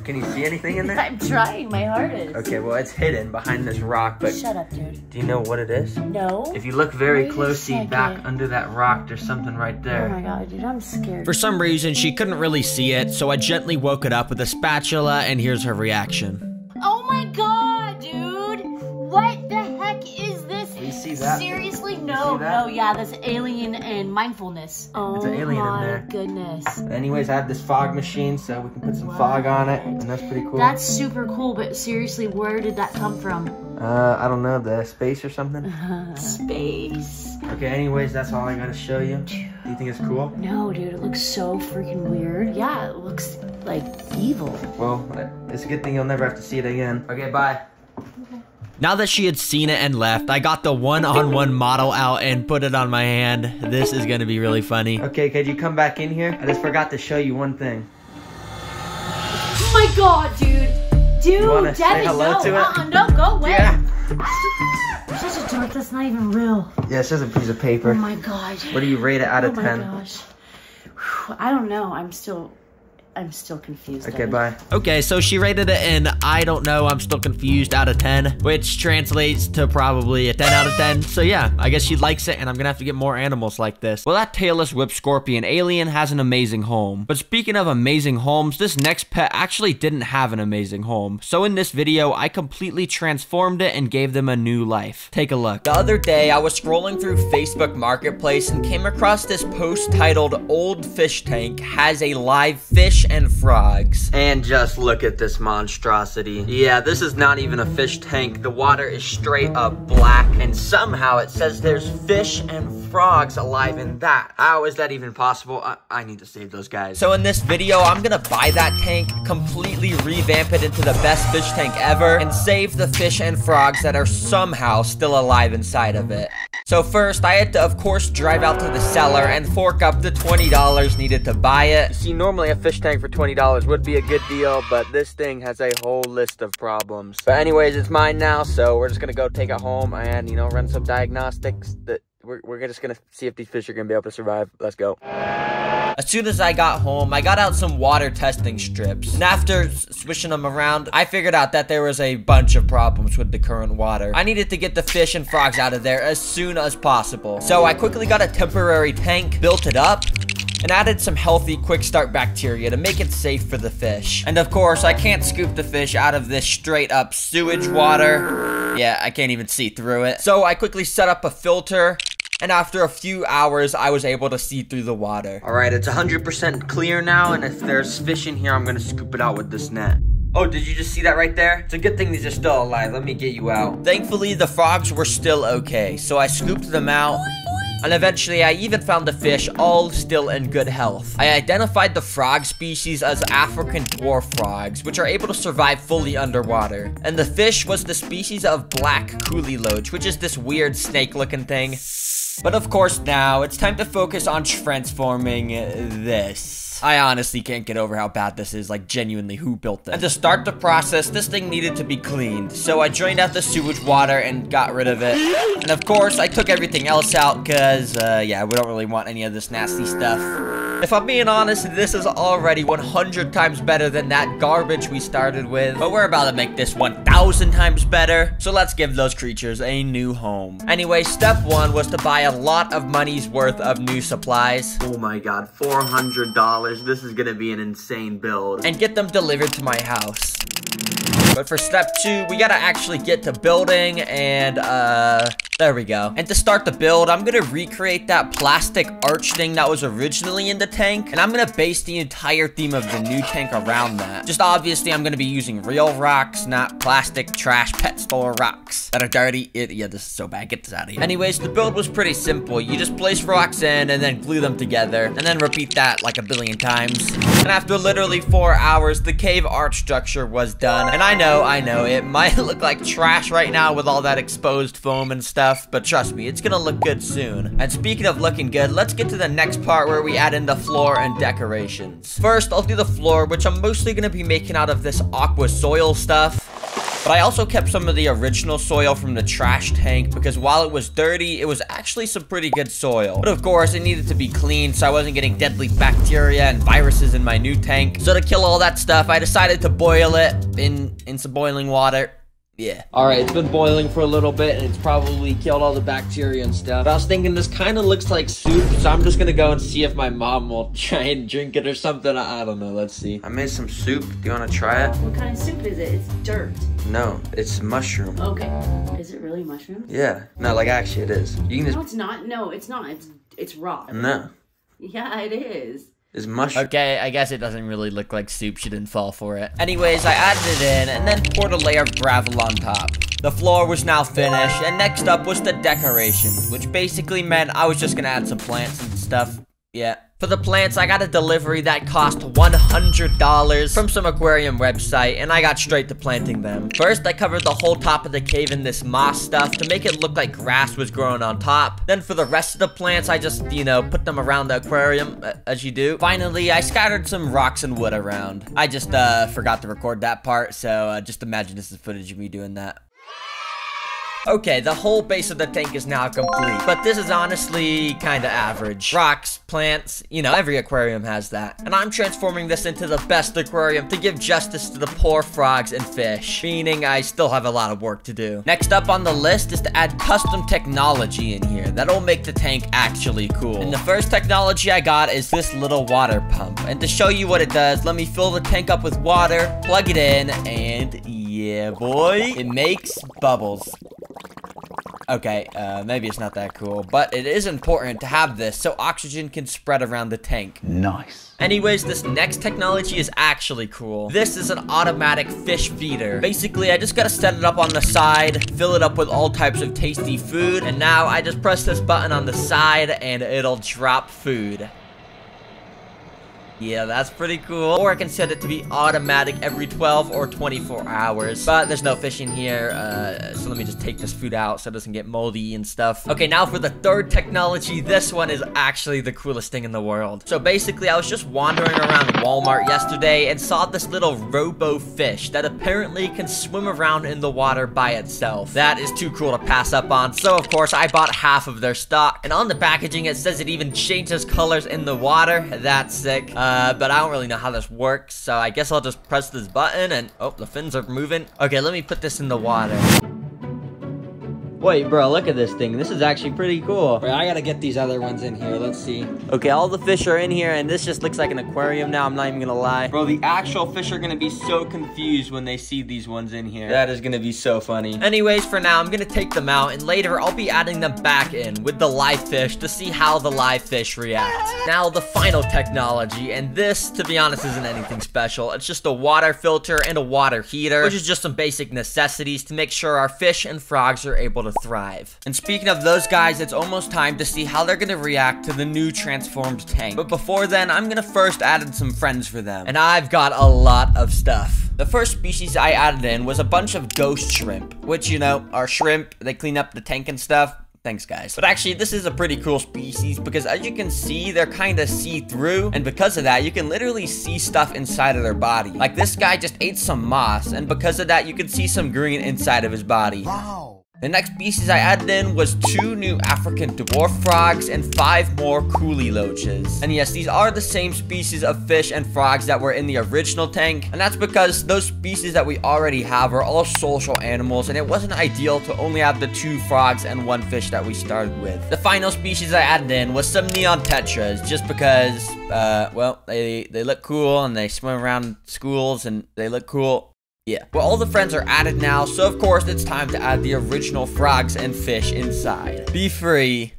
S1: Can you see anything in there?
S3: I'm trying my hardest.
S1: Okay, well, it's hidden behind this rock, but...
S3: Shut up, dude.
S1: Do you know what it is?
S3: No.
S1: If you look very closely back under that rock, there's something right there.
S3: Oh my god, dude, I'm scared.
S1: For some reason, she couldn't really see it, so I gently woke it up with a spatula, and here's her reaction.
S3: Oh my god, dude! What the heck is this?
S1: You see that?
S3: Seriously?
S1: See
S3: No,
S1: that?
S3: no, yeah, that's alien and mindfulness. Oh
S1: It's an alien in there.
S3: my goodness.
S1: Anyways, I have this fog machine, so we can put some fog on it, and that's pretty cool.
S3: That's super cool, but seriously, where did that come from?
S1: I don't know, the space or something?
S3: Space.
S1: Okay, anyways, that's all I gotta show you. Do you think it's cool?
S3: No, dude, it looks so freaking weird. Yeah, it looks like evil.
S1: Well, it's a good thing you'll never have to see it again. Okay, bye. Now that she had seen it and left, I got the one-on-one model out and put it on my hand. This is gonna be really funny. Okay, could you come back in here? I just forgot to show you one thing.
S3: Oh my god, dude. Dude,
S1: You wanna
S3: Devin,
S1: say hello
S3: no,
S1: to it?
S3: no, go away.
S1: Yeah.
S3: Such a dork, that's not even real.
S1: Yeah, it's just a piece of paper.
S3: Oh my god.
S1: What do you rate it out of 10?
S3: Oh my gosh. Whew, I don't know. I'm still confused.
S1: Okay,
S3: Devin.
S1: bye. Okay, so she rated it in I don't know, I'm still confused out of 10, which translates to probably a 10 out of 10. So yeah, I guess she likes it, and I'm gonna have to get more animals like this. Well, that tailless whip scorpion alien has an amazing home. But speaking of amazing homes, this next pet actually didn't have an amazing home. So in this video, I completely transformed it and gave them a new life. Take a look. The other day, I was scrolling through Facebook Marketplace and came across this post titled "Old Fish Tank Has a Live Fish and Frogs." And just look at this monstrosity. Yeah, this is not even a fish tank. The water is straight up black, and somehow it says there's fish and frogs alive in that. How is that even possible? I need to save those guys. So in this video, I'm gonna buy that tank, completely revamp it into the best fish tank ever, and save the fish and frogs that are somehow still alive inside of it. So first, I had to, of course, drive out to the seller and fork up the $20 needed to buy it. You see, normally a fish tank for $20 would be a good deal, but this thing has a whole list of problems. But anyways, it's mine now, so we're just gonna go take it home and, you know, run some diagnostics. We're just gonna see if these fish are gonna be able to survive. Let's go. As soon as I got home, I got out some water testing strips. And after swishing them around, I figured out that there was a bunch of problems with the current water. I needed to get the fish and frogs out of there as soon as possible. So I quickly got a temporary tank, built it up, and added some healthy quick start bacteria to make it safe for the fish. And of course, I can't scoop the fish out of this straight up sewage water. Yeah, I can't even see through it. So I quickly set up a filter, and after a few hours, I was able to see through the water. All right, it's 100% clear now, and if there's fish in here, I'm gonna scoop it out with this net. Oh, did you just see that right there? It's a good thing these are still alive. Let me get you out. Thankfully, the frogs were still okay, so I scooped them out. And eventually, I even found the fish all still in good health. I identified the frog species as African dwarf frogs, which are able to survive fully underwater. And the fish was the species of black coolie loach, which is this weird snake-looking thing. But of course now, it's time to focus on transforming this. I honestly can't get over how bad this is, like genuinely, who built this? And to start the process, this thing needed to be cleaned. So I drained out the sewage water and got rid of it. And of course, I took everything else out because, yeah, we don't really want any of this nasty stuff. If I'm being honest, this is already 100 times better than that garbage we started with. But we're about to make this 1,000 times better. So let's give those creatures a new home. Anyway, step one was to buy a lot of money's worth of new supplies. Oh my god, $400. This is gonna be an insane build. And get them delivered to my house. But for step two, we gotta actually get to building, and there we go. And to start the build, I'm gonna recreate that plastic arch thing that was originally in the tank, and I'm gonna base the entire theme of the new tank around that. Just obviously, I'm gonna be using real rocks, not plastic trash pet store rocks that are dirty. Yeah, this is so bad. Get this out of here. Anyways, the build was pretty simple. You just place rocks in and then glue them together, and then repeat that like a billion times. And after literally 4 hours, the cave arch structure was done. And I know, it might look like trash right now with all that exposed foam and stuff, but trust me, it's gonna look good soon. And speaking of looking good, let's get to the next part where we add in the floor and decorations. First, I'll do the floor, which I'm mostly gonna be making out of this aqua soil stuff. But I also kept some of the original soil from the trash tank because while it was dirty, it was actually some pretty good soil. But of course, it needed to be cleaned so I wasn't getting deadly bacteria and viruses in my new tank. So to kill all that stuff, I decided to boil it in some boiling water. Yeah. Alright, it's been boiling for a little bit, and it's probably killed all the bacteria and stuff. But I was thinking this kind of looks like soup, so I'm just gonna go and see if my mom will try and drink it or something. I don't know, let's see. I made some soup. Do you want to try it?
S3: What kind of soup is it? It's dirt.
S1: No, it's mushroom.
S3: Okay. Is it really mushroom?
S1: Yeah. No, like actually it is. You can just...
S3: No, it's not. No, it's not. It's raw.
S1: No.
S3: Yeah, it is.
S1: Is mushroom. Okay, I guess it doesn't really look like soup. She didn't fall for it. Anyways, I added it in and then poured a layer of gravel on top. The floor was now finished, and next up was the decoration, which basically meant I was just gonna add some plants and stuff. Yeah. For the plants, I got a delivery that cost $100 from some aquarium website, and I got straight to planting them. First, I covered the whole top of the cave in this moss stuff to make it look like grass was growing on top. Then for the rest of the plants, I just, you know, put them around the aquarium, as you do. Finally, I scattered some rocks and wood around. I just, forgot to record that part, so, just imagine this is footage of me doing that. Okay, the whole base of the tank is now complete, but this is honestly kinda average. Rocks, plants, you know, every aquarium has that. And I'm transforming this into the best aquarium to give justice to the poor frogs and fish, meaning I still have a lot of work to do. Next up on the list is to add custom technology in here that'll make the tank actually cool. And the first technology I got is this little water pump. And to show you what it does, let me fill the tank up with water, plug it in, and yeah, boy, it makes bubbles. Okay, maybe it's not that cool, but it is important to have this so oxygen can spread around the tank.
S5: Nice.
S1: Anyways, this next technology is actually cool. This is an automatic fish feeder. Basically, I just gotta set it up on the side, fill it up with all types of tasty food, and now I just press this button on the side and it'll drop food. Yeah, that's pretty cool. Or I can set it to be automatic every 12 or 24 hours. But there's no fish in here, so let me just take this food out so it doesn't get moldy and stuff. Okay, now for the third technology. This one is actually the coolest thing in the world. So basically, I was just wandering around Walmart yesterday and saw this little robo fish that apparently can swim around in the water by itself. That is too cool to pass up on. So of course, I bought half of their stock. And on the packaging, it says it even changes colors in the water. That's sick. But I don't really know how this works, so I guess I'll just press this button and, oh, the fins are moving. Okay, let me put this in the water. Wait, bro, look at this thing. This is actually pretty cool. Wait, I gotta get these other ones in here. Let's see. Okay, all the fish are in here, and this just looks like an aquarium now. I'm not even gonna lie. Bro, the actual fish are gonna be so confused when they see these ones in here. That is gonna be so funny. Anyways, for now, I'm gonna take them out, and later I'll be adding them back in with the live fish to see how the live fish react. Now, the final technology, and this, to be honest, isn't anything special. It's just a water filter and a water heater, which is just some basic necessities to make sure our fish and frogs are able to thrive. And speaking of those guys, it's almost time to see how they're gonna react to the new transformed tank. But before then, I'm gonna first add in some friends for them. And I've got a lot of stuff. The first species I added in was a bunch of ghost shrimp, which, you know, are shrimp. They clean up the tank and stuff. Thanks, guys. But actually, this is a pretty cool species because as you can see, they're kind of see-through. And because of that, you can literally see stuff inside of their body. Like this guy just ate some moss. And because of that, you can see some green inside of his body. Wow. The next species I added in was 2 new African dwarf frogs and 5 more coolie loaches. And yes, these are the same species of fish and frogs that were in the original tank. And that's because those species that we already have are all social animals, and it wasn't ideal to only have the 2 frogs and 1 fish that we started with. The final species I added in was some neon tetras, just because, well, they look cool and they swim around schools and they look cool. Yeah. Well, all the friends are added now, so of course it's time to add the original frogs and fish inside. Be free.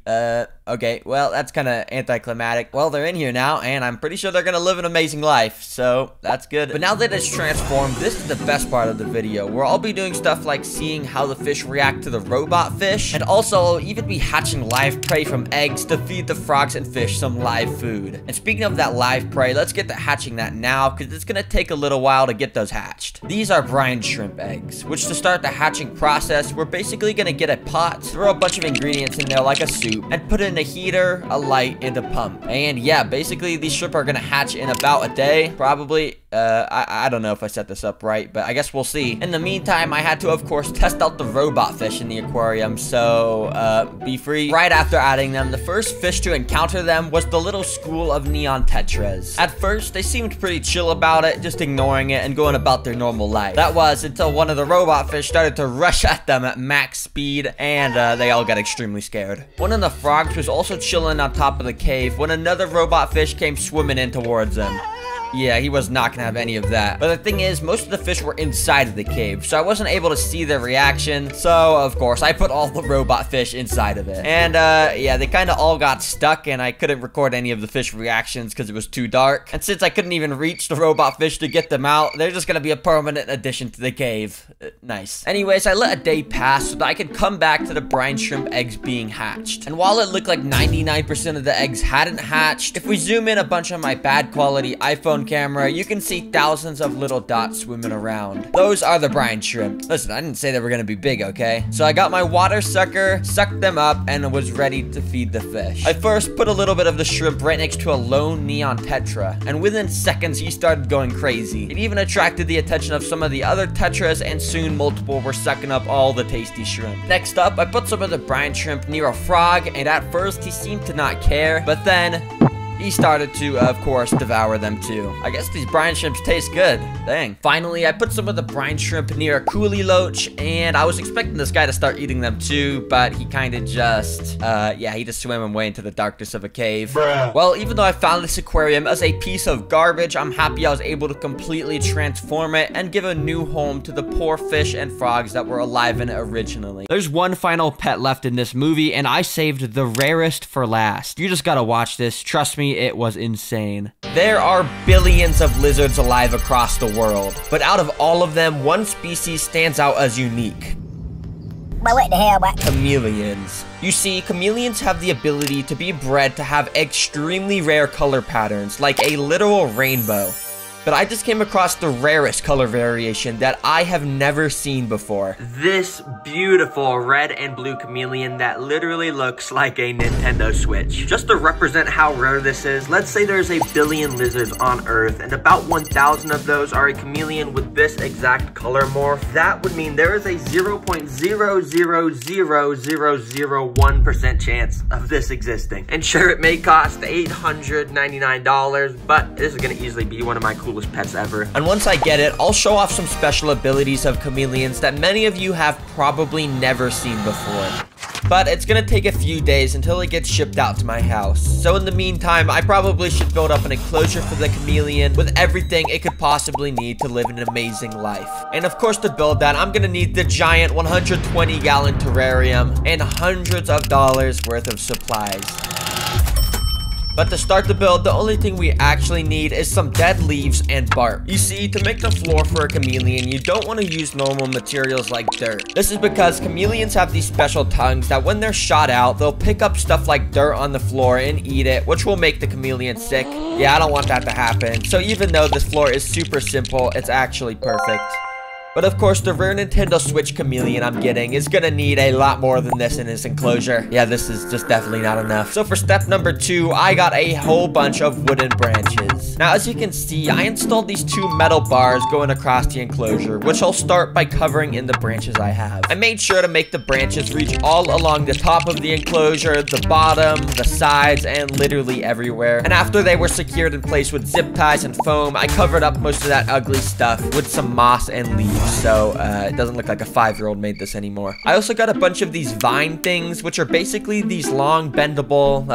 S1: Okay, well, that's kind of anticlimactic. Well, they're in here now, and I'm pretty sure they're gonna live an amazing life, so that's good. But now that it's transformed, this is the best part of the video, where I'll be doing stuff like seeing how the fish react to the robot fish, and also I'll even be hatching live prey from eggs to feed the frogs and fish some live food. And speaking of that live prey, let's get to hatching that now, because it's gonna take a little while to get those hatched. These are brine shrimp eggs, which to start the hatching process, we're basically gonna get a pot, throw a bunch of ingredients in there like a soup, and put in a heater, a light, and a pump. And yeah, basically these shrimp are gonna hatch in about a day, probably. I don't know if I set this up right, but I guess we'll see. In the meantime, I had to, of course, test out the robot fish in the aquarium, so, be free. Right after adding them, the first fish to encounter them was the little school of neon tetras. At first, they seemed pretty chill about it, just ignoring it and going about their normal life. life. That was until one of the robot fish started to rush at them at max speed, and they all got extremely scared. One of the frogs was also chilling on top of the cave when another robot fish came swimming in towards him. Yeah, he was not gonna have any of that. But the thing is, most of the fish were inside of the cave, so I wasn't able to see their reaction. So, of course, I put all the robot fish inside of it. And, yeah, they kind of all got stuck, and I couldn't record any of the fish reactions because it was too dark. And since I couldn't even reach the robot fish to get them out, they're just gonna be a permanent addition to the cave. Nice. Anyways, I let a day pass so that I could come back to the brine shrimp eggs being hatched. And while it looked like 99% of the eggs hadn't hatched, if we zoom in a bunch on my bad quality iPhone camera, you can see thousands of little dots swimming around. Those are the brine shrimp. Listen, I didn't say they were gonna be big, okay? So I got my water sucker, sucked them up, and was ready to feed the fish. I first put a little bit of the shrimp right next to a lone neon tetra, and within seconds he started going crazy. It even attracted the attention of some of the other tetras, and soon multiple were sucking up all the tasty shrimp. Next up, I put some of the brine shrimp near a frog, and at first he seemed to not care, but then he started to, of course, devour them too. I guess these brine shrimps taste good. Dang. Finally, I put some of the brine shrimp near a coolie loach, and I was expecting this guy to start eating them too, but he kind of just, yeah, he just swam away into the darkness of a cave. Bruh. Well, even though I found this aquarium as a piece of garbage, I'm happy I was able to completely transform it and give a new home to the poor fish and frogs that were alive in it originally. There's one final pet left in this movie, and I saved the rarest for last. You just gotta watch this. Trust me, it was insane. There are billions of lizards alive across the world, but out of all of them, one species stands out as unique.
S7: But what the hell, what?
S1: Chameleons. You see, chameleons have the ability to be bred to have extremely rare color patterns, like a literal rainbow. But I just came across the rarest color variation that I have never seen before. This beautiful red and blue chameleon that literally looks like a Nintendo Switch. Just to represent how rare this is, let's say there's a billion lizards on Earth, and about 1,000 of those are a chameleon with this exact color morph. That would mean there is a 0.0000001% chance of this existing. And sure, it may cost $899, but this is gonna easily be one of my coolest pets ever. And once I get it, I'll show off some special abilities of chameleons that many of you have probably never seen before. But it's gonna take a few days until it gets shipped out to my house. So in the meantime, I probably should build up an enclosure for the chameleon with everything it could possibly need to live an amazing life. And of course, to build that, I'm gonna need the giant 120-gallon terrarium and hundreds of dollars worth of supplies. But to start the build, the only thing we actually need is some dead leaves and bark. You see, to make the floor for a chameleon, you don't want to use normal materials like dirt. This is because chameleons have these special tongues that when they're shot out, they'll pick up stuff like dirt on the floor and eat it, which will make the chameleon sick. Yeah, I don't want that to happen. So even though this floor is super simple, it's actually perfect. But of course, the rare Nintendo Switch chameleon I'm getting is gonna need a lot more than this in its enclosure. Yeah, this is just definitely not enough. So for step number 2, I got a whole bunch of wooden branches. Now, as you can see, I installed these 2 metal bars going across the enclosure, which I'll start by covering in the branches I have. I made sure to make the branches reach all along the top of the enclosure, the bottom, the sides, and literally everywhere. And after they were secured in place with zip ties and foam, I covered up most of that ugly stuff with some moss and leaves. So it doesn't look like a 5-year-old made this anymore. I also got a bunch of these vine things, which are basically these long bendable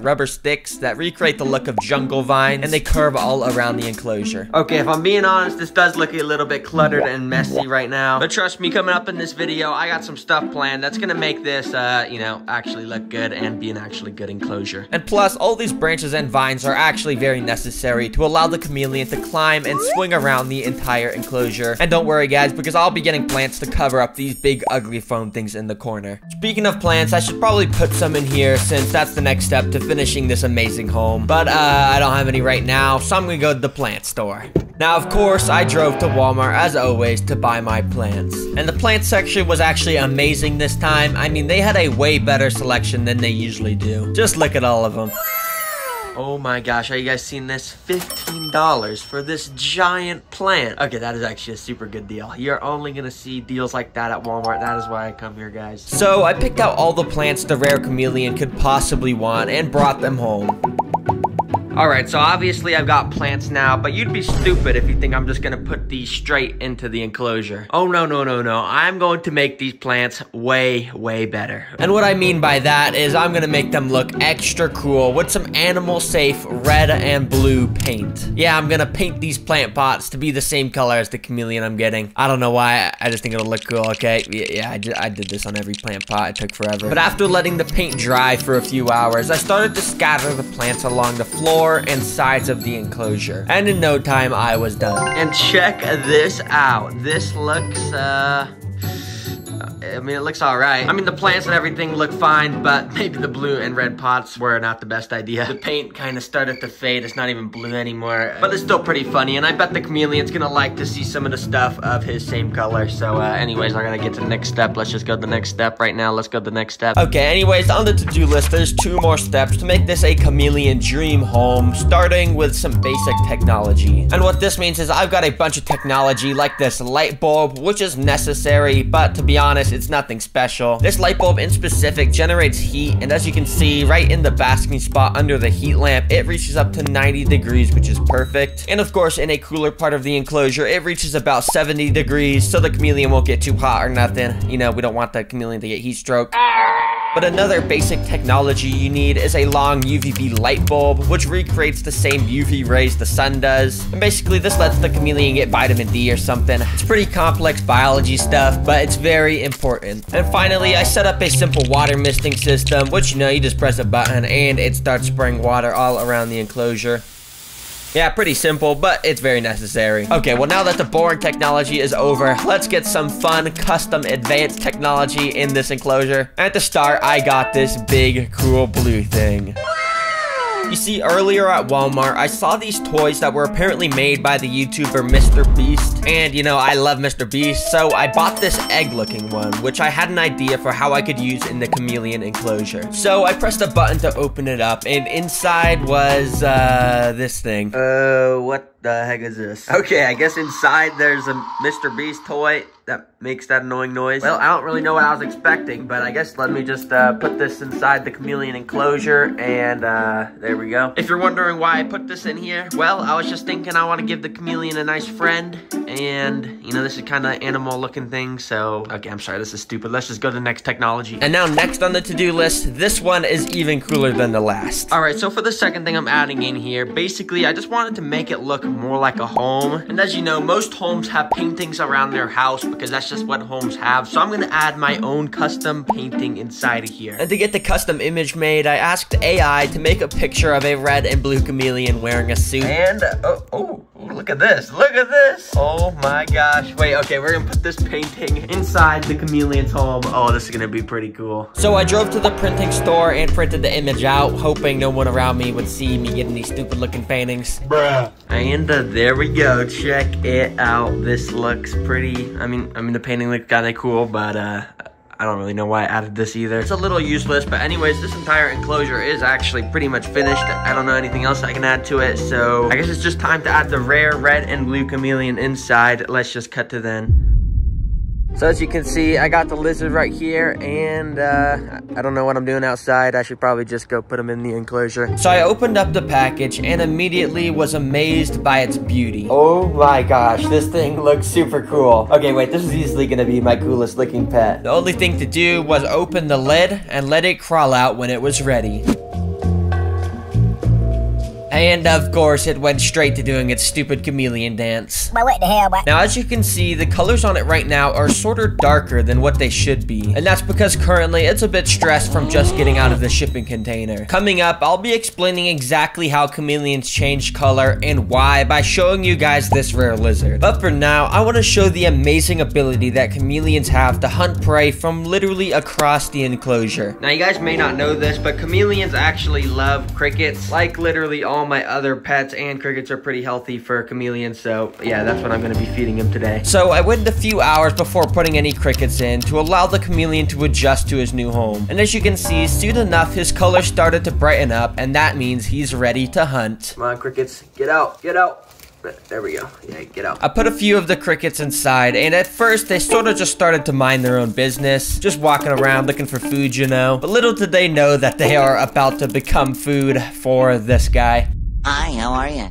S1: rubber sticks that recreate the look of jungle vines, and they curve all around the enclosure. Okay, if I'm being honest, this does look a little bit cluttered and messy right now, but trust me, coming up in this video, I got some stuff planned that's gonna make this, you know, actually look good and be an actually good enclosure. And plus, all these branches and vines are actually very necessary to allow the chameleon to climb and swing around the entire enclosure. And don't worry, guys, because I'll be getting plants to cover up these big ugly foam things in the corner. Speaking of plants, I should probably put some in here since that's the next step to finishing this amazing home. But I don't have any right now, so I'm gonna go to the plant store. Now, of course, I drove to Walmart, as always, to buy my plants. And the plant section was actually amazing this time. I mean, they had a way better selection than they usually do. Just look at all of them. Oh my gosh, are you guys seeing this? $15 for this giant plant. Okay, that is actually a super good deal. You're only gonna see deals like that at Walmart. That is why I come here, guys. So I picked out all the plants the rare chameleon could possibly want and brought them home. Alright, so obviously I've got plants now, but you'd be stupid if you think I'm just gonna put these straight into the enclosure. Oh, no. I'm going to make these plants way, way better. And what I mean by that is I'm gonna make them look extra cool with some animal-safe red and blue paint. Yeah, I'm gonna paint these plant pots to be the same color as the chameleon I'm getting. I don't know why, I just think it'll look cool, okay? Yeah, I did this on every plant pot, it took forever. But after letting the paint dry for a few hours, I started to scatter the plants along the floor and sides of the enclosure. And in no time, I was done. And check this out. This looks, I mean, it looks alright. I mean, the plants and everything look fine, but maybe the blue and red pots were not the best idea. The paint kind of started to fade. It's not even blue anymore, but it's still pretty funny, and I bet the chameleon's gonna like to see some of the stuff of his same color. So, anyways, I gotta get to the next step. Let's just go to the next step right now. Let's go to the next step. Okay, anyways, on the to-do list, there's 2 more steps to make this a chameleon dream home, starting with some basic technology. And what this means is I've got a bunch of technology like this light bulb, which is necessary, but to be honest, it's nothing special. This light bulb in specific generates heat, and as you can see right in the basking spot under the heat lamp, it reaches up to 90 degrees, which is perfect. And of course, in a cooler part of the enclosure, it reaches about 70 degrees, so the chameleon won't get too hot or nothing. You know, we don't want the chameleon to get heat stroke. But another basic technology you need is a long UVB light bulb, which recreates the same UV rays the sun does. And basically, this lets the chameleon get vitamin D or something. It's pretty complex biology stuff, but it's very important. And finally, I set up a simple water misting system, which, you know, you just press a button and it starts spraying water all around the enclosure. Yeah, pretty simple, but it's very necessary. Okay, well, now that the boring technology is over, let's get some fun, custom, advanced technology in this enclosure. At the start, I got this big, cool blue thing. You see, earlier at Walmart, I saw these toys that were apparently made by the YouTuber Mr. Beast. And, you know, I love Mr. Beast, so I bought this egg-looking one, which I had an idea for how I could use in the chameleon enclosure. So I pressed a button to open it up, and inside was, this thing. What the heck is this? Okay, I guess inside there's a Mr. Beast toy that makes that annoying noise. Well, I don't really know what I was expecting, but I guess let me just put this inside the chameleon enclosure, and there we go. If you're wondering why I put this in here, well, I was just thinking I want to give the chameleon a nice friend, and, you know, this is kind of animal looking thing, so, okay, I'm sorry, this is stupid. Let's just go to the next technology. And now next on the to-do list, this one is even cooler than the last. Alright, so for the second thing I'm adding in here, basically, I just wanted to make it look more like a home. And as you know, most homes have paintings around their house because that's just what homes have. So I'm gonna add my own custom painting inside of here. And to get the custom image made, I asked AI to make a picture of a red and blue chameleon wearing a suit. And, oh, look at this. Look at this. Oh my gosh. Wait, okay, we're gonna put this painting inside the chameleon's home. Oh, this is gonna be pretty cool. So I drove to the printing store and printed the image out, hoping no one around me would see me getting these stupid looking paintings. Bruh. And there we go. Check it out. This looks pretty. I mean the painting looked kind of cool, but I don't really know why I added this either. It's a little useless, but anyways, this entire enclosure is actually pretty much finished. I don't know anything else I can add to it, so I guess it's just time to add the rare red and blue chameleon inside. Let's just cut to then. So as you can see, I got the lizard right here, and I don't know what I'm doing outside. I should probably just go put him in the enclosure. So I opened up the package and immediately was amazed by its beauty. Oh my gosh, this thing looks super cool. Okay, wait, this is easily gonna be my coolest looking pet. The only thing to do was open the lid and let it crawl out when it was ready. And of course, it went straight to doing its stupid chameleon dance.
S7: Well, what the hell, what?
S1: Now, as you can see, the colors on it right now are sort of darker than what they should be. And that's because currently it's a bit stressed from just getting out of the shipping container. Coming up, I'll be explaining exactly how chameleons change color and why by showing you guys this rare lizard. But for now, I want to show the amazing ability that chameleons have to hunt prey from literally across the enclosure. Now, you guys may not know this, but chameleons actually love crickets. Like literally all my other pets, and crickets are pretty healthy for chameleons, so yeah, that's what I'm gonna be feeding him today. So I waited a few hours before putting any crickets in to allow the chameleon to adjust to his new home. And as you can see, soon enough, his color started to brighten up, and that means he's ready to hunt. Come on, crickets, get out, get out. There we go. Yeah, get out. I put a few of the crickets inside, and at first, they sort of just started to mind their own business, just walking around looking for food, you know. But little did they know that they are about to become food for this guy.
S8: Hi, how are you?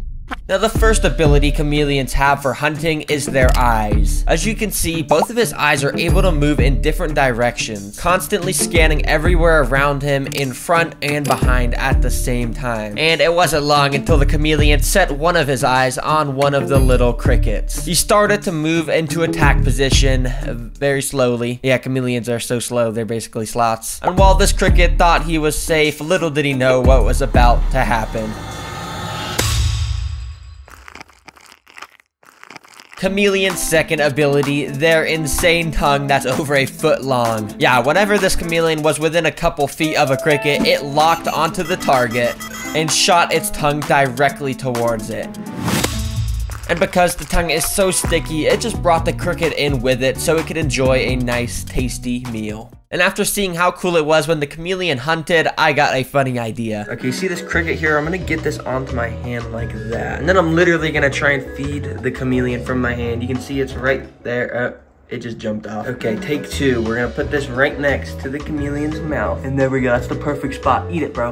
S1: Now, the first ability chameleons have for hunting is their eyes. As you can see, both of his eyes are able to move in different directions, constantly scanning everywhere around him, in front and behind at the same time. And it wasn't long until the chameleon set one of his eyes on one of the little crickets. He started to move into attack position very slowly. Yeah, chameleons are so slow, they're basically sloths. And while this cricket thought he was safe, little did he know what was about to happen. Chameleon's second ability, their insane tongue that's over a foot long. Yeah, whenever this chameleon was within a couple feet of a cricket, it locked onto the target and shot its tongue directly towards it. And because the tongue is so sticky, it just brought the cricket in with it so it could enjoy a nice, tasty meal. And after seeing how cool it was when the chameleon hunted, I got a funny idea. Okay, see this cricket here? I'm gonna get this onto my hand like that. And then I'm literally gonna try and feed the chameleon from my hand. You can see it's right there. It just jumped off. Okay, take two. We're gonna put this right next to the chameleon's mouth. And there we go, that's the perfect spot. Eat it, bro.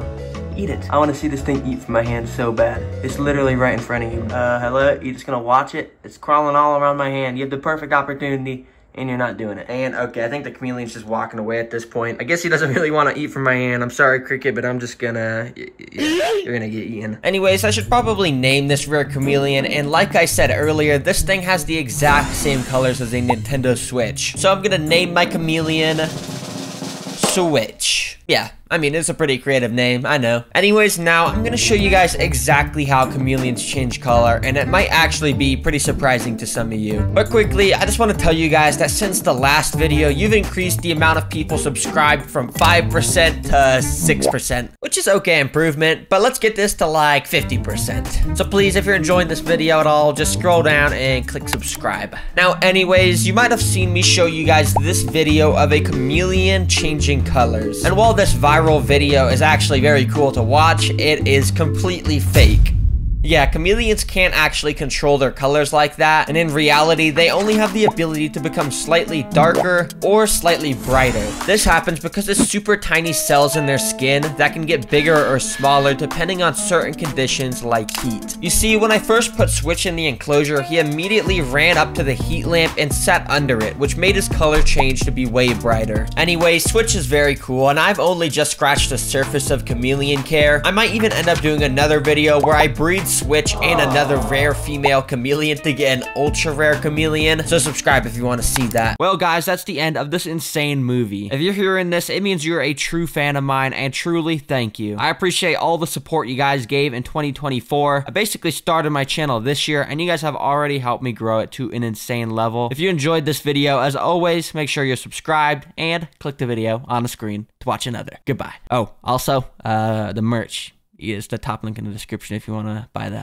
S1: Eat it. I wanna see this thing eat from my hand so bad. It's literally right in front of you. Hello? You're just gonna watch it? It's crawling all around my hand. You have the perfect opportunity, and you're not doing it. And okay, I think the chameleon's just walking away at this point. I guess he doesn't really want to eat from my hand. I'm sorry, cricket, but I'm just gonna... You're gonna get eaten. Anyways, I should probably name this rare chameleon, and like I said earlier, this thing has the exact same colors as a Nintendo Switch. So I'm gonna name my chameleon... Switch. Yeah, I mean, it's a pretty creative name, I know. Anyways, now I'm gonna show you guys exactly how chameleons change color, and it might actually be pretty surprising to some of you. But quickly, I just want to tell you guys that since the last video, you've increased the amount of people subscribed from 5% to 6%, which is okay improvement, but let's get this to like 50%. So please, if you're enjoying this video at all, just scroll down and click subscribe. Now, anyways, you might have seen me show you guys this video of a chameleon changing colors. And while this viral video is actually very cool to watch, it is completely fake. Yeah, chameleons can't actually control their colors like that, and in reality, they only have the ability to become slightly darker or slightly brighter. This happens because of super tiny cells in their skin that can get bigger or smaller depending on certain conditions like heat. You see, when I first put Switch in the enclosure, he immediately ran up to the heat lamp and sat under it, which made his color change to be way brighter. Anyway, Switch is very cool, and I've only just scratched the surface of chameleon care. I might even end up doing another video where I breed Switch and another rare female chameleon to get an ultra rare chameleon, so subscribe if you want to see that. Well guys, that's the end of this insane movie. If you're hearing this, it means you're a true fan of mine, and truly thank you. I appreciate all the support you guys gave in 2024. I basically started my channel this year, and you guys have already helped me grow it to an insane level. If you enjoyed this video, as always, make sure you're subscribed and click the video on the screen to watch another. Goodbye. Oh, also, the merch is the top link in the description if you want to buy that.